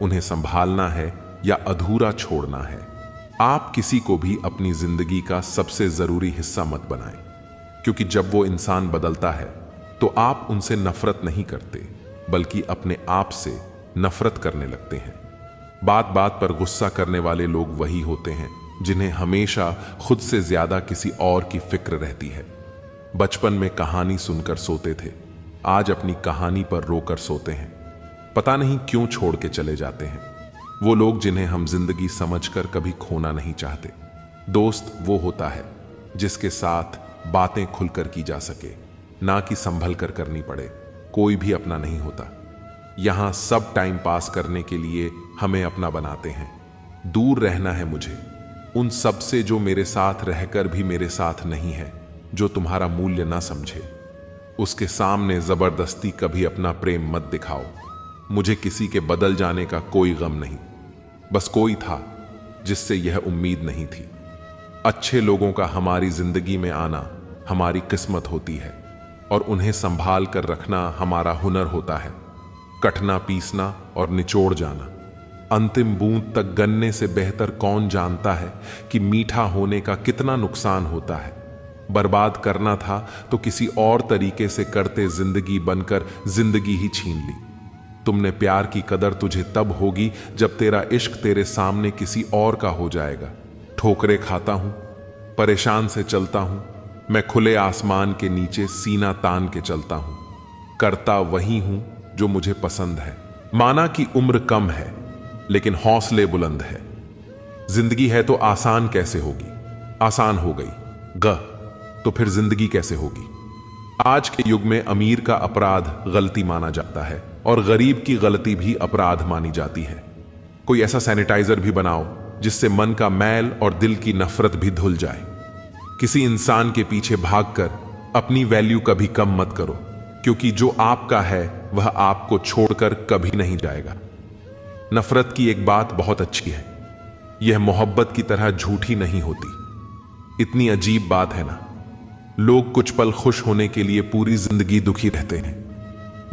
उन्हें संभालना है या अधूरा छोड़ना है। आप किसी को भी अपनी जिंदगी का सबसे जरूरी हिस्सा मत बनाएं, क्योंकि जब वो इंसान बदलता है तो आप उनसे नफरत नहीं करते, बल्कि अपने आप से नफरत करने लगते हैं। बात बात पर गुस्सा करने वाले लोग वही होते हैं जिन्हें हमेशा खुद से ज्यादा किसी और की फिक्र रहती है। बचपन में कहानी सुनकर सोते थे, आज अपनी कहानी पर रोकर सोते हैं। पता नहीं क्यों छोड़ के चले जाते हैं वो लोग जिन्हें हम जिंदगी समझकर कभी खोना नहीं चाहते। दोस्त वो होता है जिसके साथ बातें खुलकर की जा सके, ना कि संभल कर करनी पड़े। कोई भी अपना नहीं होता। यहां सब टाइम पास करने के लिए हमें अपना बनाते हैं। दूर रहना है मुझे उन सब से जो मेरे साथ रहकर भी मेरे साथ नहीं है, जो तुम्हारा मूल्य ना समझे। उसके सामने जबरदस्ती कभी अपना प्रेम मत दिखाओ। मुझे किसी के बदल जाने का कोई गम नहीं, बस कोई था जिससे यह उम्मीद नहीं थी। अच्छे लोगों का हमारी जिंदगी में आना हमारी किस्मत होती है और उन्हें संभाल कर रखना हमारा हुनर होता है। कटना, पीसना और निचोड़ जाना, अंतिम बूंद तक गन्ने से बेहतर कौन जानता है कि मीठा होने का कितना नुकसान होता है। बर्बाद करना था तो किसी और तरीके से करते, जिंदगी बनकर जिंदगी ही छीन ली। तुमने प्यार की कदर तुझे तब होगी जब तेरा इश्क तेरे सामने किसी और का हो जाएगा। ठोकरें खाता हूं, परेशान से चलता हूं, मैं खुले आसमान के नीचे सीना तान के चलता हूं। करता वही हूं जो मुझे पसंद है। माना कि उम्र कम है लेकिन हौसले बुलंद है। जिंदगी है तो आसान कैसे होगी? आसान हो गई तो फिर जिंदगी कैसे होगी? आज के युग में अमीर का अपराध गलती माना जाता है और गरीब की गलती भी अपराध मानी जाती है। कोई ऐसा सैनिटाइजर भी बनाओ जिससे मन का मैल और दिल की नफरत भी धुल जाए। किसी इंसान के पीछे भागकर अपनी वैल्यू कभी कम मत करो, क्योंकि जो आपका है वह आपको छोड़कर कभी नहीं जाएगा। नफरत की एक बात बहुत अच्छी है, यह मोहब्बत की तरह झूठी नहीं होती। इतनी अजीब बात है ना, लोग कुछ पल खुश होने के लिए पूरी जिंदगी दुखी रहते हैं।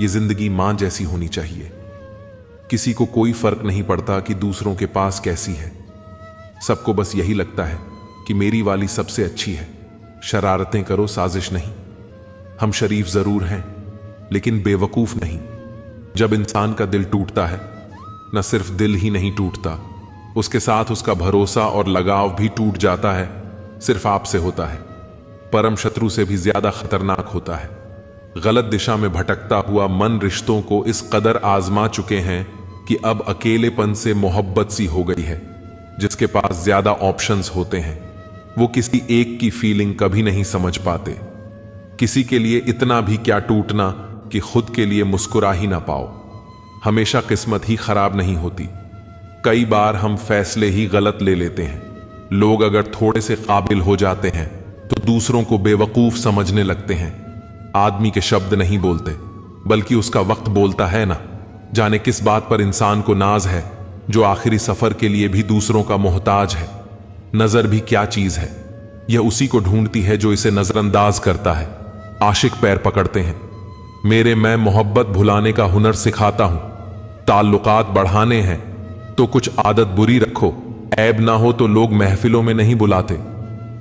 यह जिंदगी मां जैसी होनी चाहिए। किसी को कोई फर्क नहीं पड़ता कि दूसरों के पास कैसी है। सबको बस यही लगता है कि मेरी वाली सबसे अच्छी है। शरारतें करो, साजिश नहीं। हम शरीफ जरूर हैं लेकिन बेवकूफ नहीं। जब इंसान का दिल टूटता है, न सिर्फ दिल ही नहीं टूटता, उसके साथ उसका भरोसा और लगाव भी टूट जाता है। सिर्फ आपसे होता है, परम शत्रु से भी ज्यादा खतरनाक होता है। गलत दिशा में भटकता हुआ मन रिश्तों को इस कदर आजमा चुके हैं कि अब अकेलेपन से मोहब्बत सी हो गई है। जिसके पास ज्यादा ऑप्शंस होते हैं वो किसी एक की फीलिंग कभी नहीं समझ पाते। किसी के लिए इतना भी क्या टूटना कि खुद के लिए मुस्कुरा ही ना पाओ। हमेशा किस्मत ही खराब नहीं होती, कई बार हम फैसले ही गलत ले लेते हैं। लोग अगर थोड़े से काबिल हो जाते हैं तो दूसरों को बेवकूफ समझने लगते हैं। आदमी के शब्द नहीं बोलते बल्कि उसका वक्त बोलता है ना। जाने किस बात पर इंसान को नाज है जो आखिरी सफर के लिए भी दूसरों का मोहताज है। नजर भी क्या चीज है, यह उसी को ढूंढती है जो इसे नजरअंदाज करता है। आशिक पैर पकड़ते हैं, मेरे मैं मोहब्बत भुलाने का हुनर सिखाता हूं। ताल्लुकात बढ़ाने हैं तो कुछ आदत बुरी रखो। ऐब ना हो तो लोग महफिलों में नहीं बुलाते।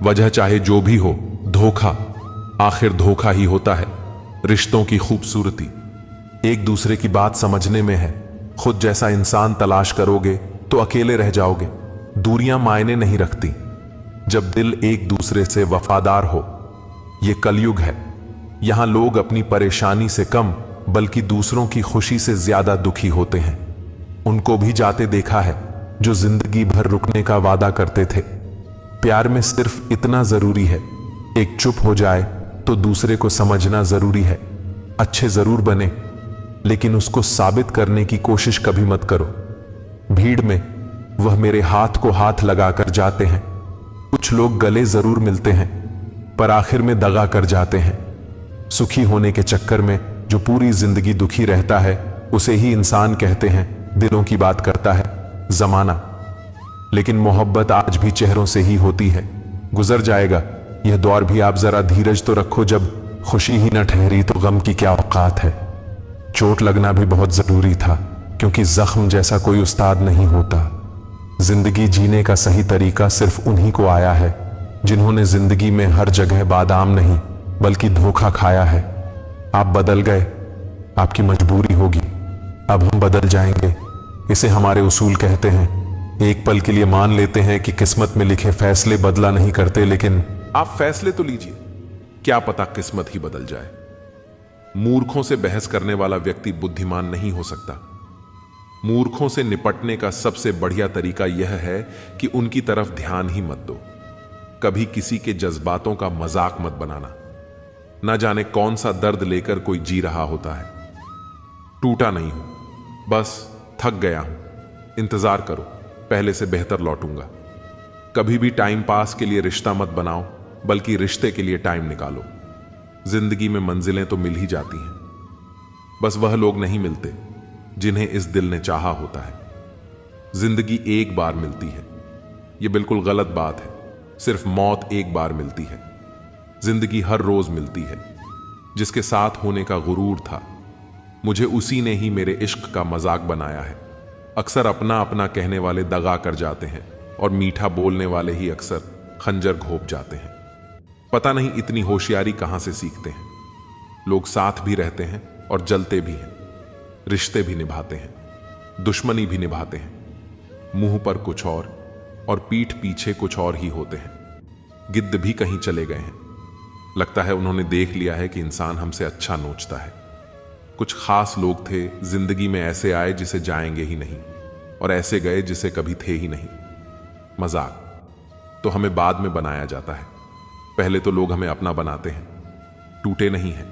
वजह चाहे जो भी हो, धोखा आखिर धोखा ही होता है। रिश्तों की खूबसूरती एक दूसरे की बात समझने में है। खुद जैसा इंसान तलाश करोगे तो अकेले रह जाओगे। दूरियां मायने नहीं रखती जब दिल एक दूसरे से वफादार हो। यह कलयुग है, यहां लोग अपनी परेशानी से कम बल्कि दूसरों की खुशी से ज्यादा दुखी होते हैं। उनको भी जाते देखा है जो जिंदगी भर रुकने का वादा करते थे। प्यार में सिर्फ इतना जरूरी है, एक चुप हो जाए तो दूसरे को समझना जरूरी है। अच्छे जरूर बने लेकिन उसको साबित करने की कोशिश कभी मत करो। भीड़ में वह मेरे हाथ को हाथ लगाकर जाते हैं। कुछ लोग गले जरूर मिलते हैं पर आखिर में दगा कर जाते हैं। सुखी होने के चक्कर में जो पूरी जिंदगी दुखी रहता है उसे ही इंसान कहते हैं। दिलों की बात करता है जमाना, लेकिन मोहब्बत आज भी चेहरों से ही होती है। गुजर जाएगा यह दौर भी, आप जरा धीरज तो रखो। जब खुशी ही न ठहरी तो गम की क्या औकात है। चोट लगना भी बहुत जरूरी था क्योंकि जख्म जैसा कोई उस्ताद नहीं होता। जिंदगी जीने का सही तरीका सिर्फ उन्हीं को आया है जिन्होंने जिंदगी में हर जगह बादाम नहीं बल्कि धोखा खाया है। आप बदल गए, आपकी मजबूरी होगी, अब हम बदल जाएंगे। इसे हमारे उसूल कहते हैं। एक पल के लिए मान लेते हैं कि किस्मत में लिखे फैसले बदला नहीं करते, लेकिन आप फैसले तो लीजिए, क्या पता किस्मत ही बदल जाए। मूर्खों से बहस करने वाला व्यक्ति बुद्धिमान नहीं हो सकता। मूर्खों से निपटने का सबसे बढ़िया तरीका यह है कि उनकी तरफ ध्यान ही मत दो। कभी किसी के जज्बातों का मजाक मत बनाना। ना जाने कौन सा दर्द लेकर कोई जी रहा होता है। टूटा नहीं हूं, बस थक गया हूं। इंतजार करो, पहले से बेहतर लौटूंगा। कभी भी टाइम पास के लिए रिश्ता मत बनाओ बल्कि रिश्ते के लिए टाइम निकालो। जिंदगी में मंजिलें तो मिल ही जाती हैं, बस वह लोग नहीं मिलते जिन्हें इस दिल ने चाहा होता है। जिंदगी एक बार मिलती है, यह बिल्कुल गलत बात है। सिर्फ मौत एक बार मिलती है। जिंदगी हर रोज मिलती है। जिसके साथ होने का गुरूर था, मुझे उसी ने ही मेरे इश्क का मजाक बनाया है। अक्सर अपना अपना कहने वाले दगा कर जाते हैं और मीठा बोलने वाले ही अक्सर खंजर घोंप जाते हैं। पता नहीं इतनी होशियारी कहां से सीखते हैं। लोग साथ भी रहते हैं और जलते भी हैं, रिश्ते भी निभाते हैं, दुश्मनी भी निभाते हैं। मुंह पर कुछ और पीठ पीछे कुछ और ही होते हैं। गिद्ध भी कहीं चले गए हैं। लगता है उन्होंने देख लिया है कि इंसान हमसे अच्छा नोचता है। कुछ खास लोग थे जिंदगी में, ऐसे आए जिसे जाएंगे ही नहीं, और ऐसे गए जिसे कभी थे ही नहीं। मजाक तो हमें बाद में बनाया जाता है, पहले तो लोग हमें अपना बनाते हैं। टूटे नहीं हैं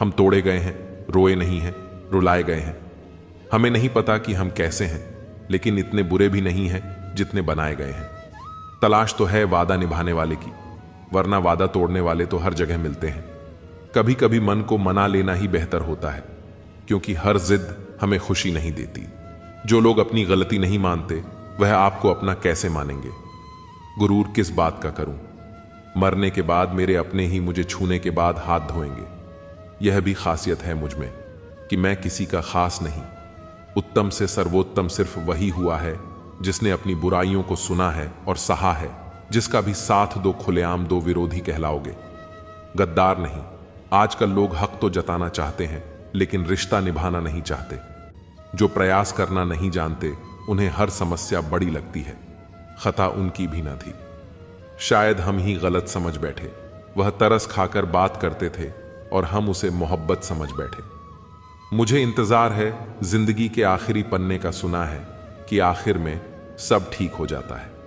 हम, तोड़े गए हैं, रोए नहीं हैं, रुलाए गए हैं। हमें नहीं पता कि हम कैसे हैं, लेकिन इतने बुरे भी नहीं हैं जितने बनाए गए हैं। तलाश तो है वादा निभाने वाले की, वरना वादा तोड़ने वाले तो हर जगह मिलते हैं। कभी कभी मन को मना लेना ही बेहतर होता है, क्योंकि हर जिद हमें खुशी नहीं देती। जो लोग अपनी गलती नहीं मानते, वह आपको अपना कैसे मानेंगे। गुरूर किस बात का करूं, मरने के बाद मेरे अपने ही मुझे छूने के बाद हाथ धोएंगे। यह भी खासियत है मुझ में कि मैं किसी का खास नहीं। उत्तम से सर्वोत्तम सिर्फ वही हुआ है जिसने अपनी बुराइयों को सुना है और सहा है। जिसका भी साथ दो खुलेआम दो विरोधी कहलाओगे, गद्दार नहीं। आजकल लोग हक तो जताना चाहते हैं, लेकिन रिश्ता निभाना नहीं चाहते। जो प्रयास करना नहीं जानते, उन्हें हर समस्या बड़ी लगती है। खता उनकी भी न थी, शायद हम ही गलत समझ बैठे। वह तरस खाकर बात करते थे और हम उसे मोहब्बत समझ बैठे। मुझे इंतजार है जिंदगी के आखिरी पन्ने का, सुना है कि आखिर में सब ठीक हो जाता है।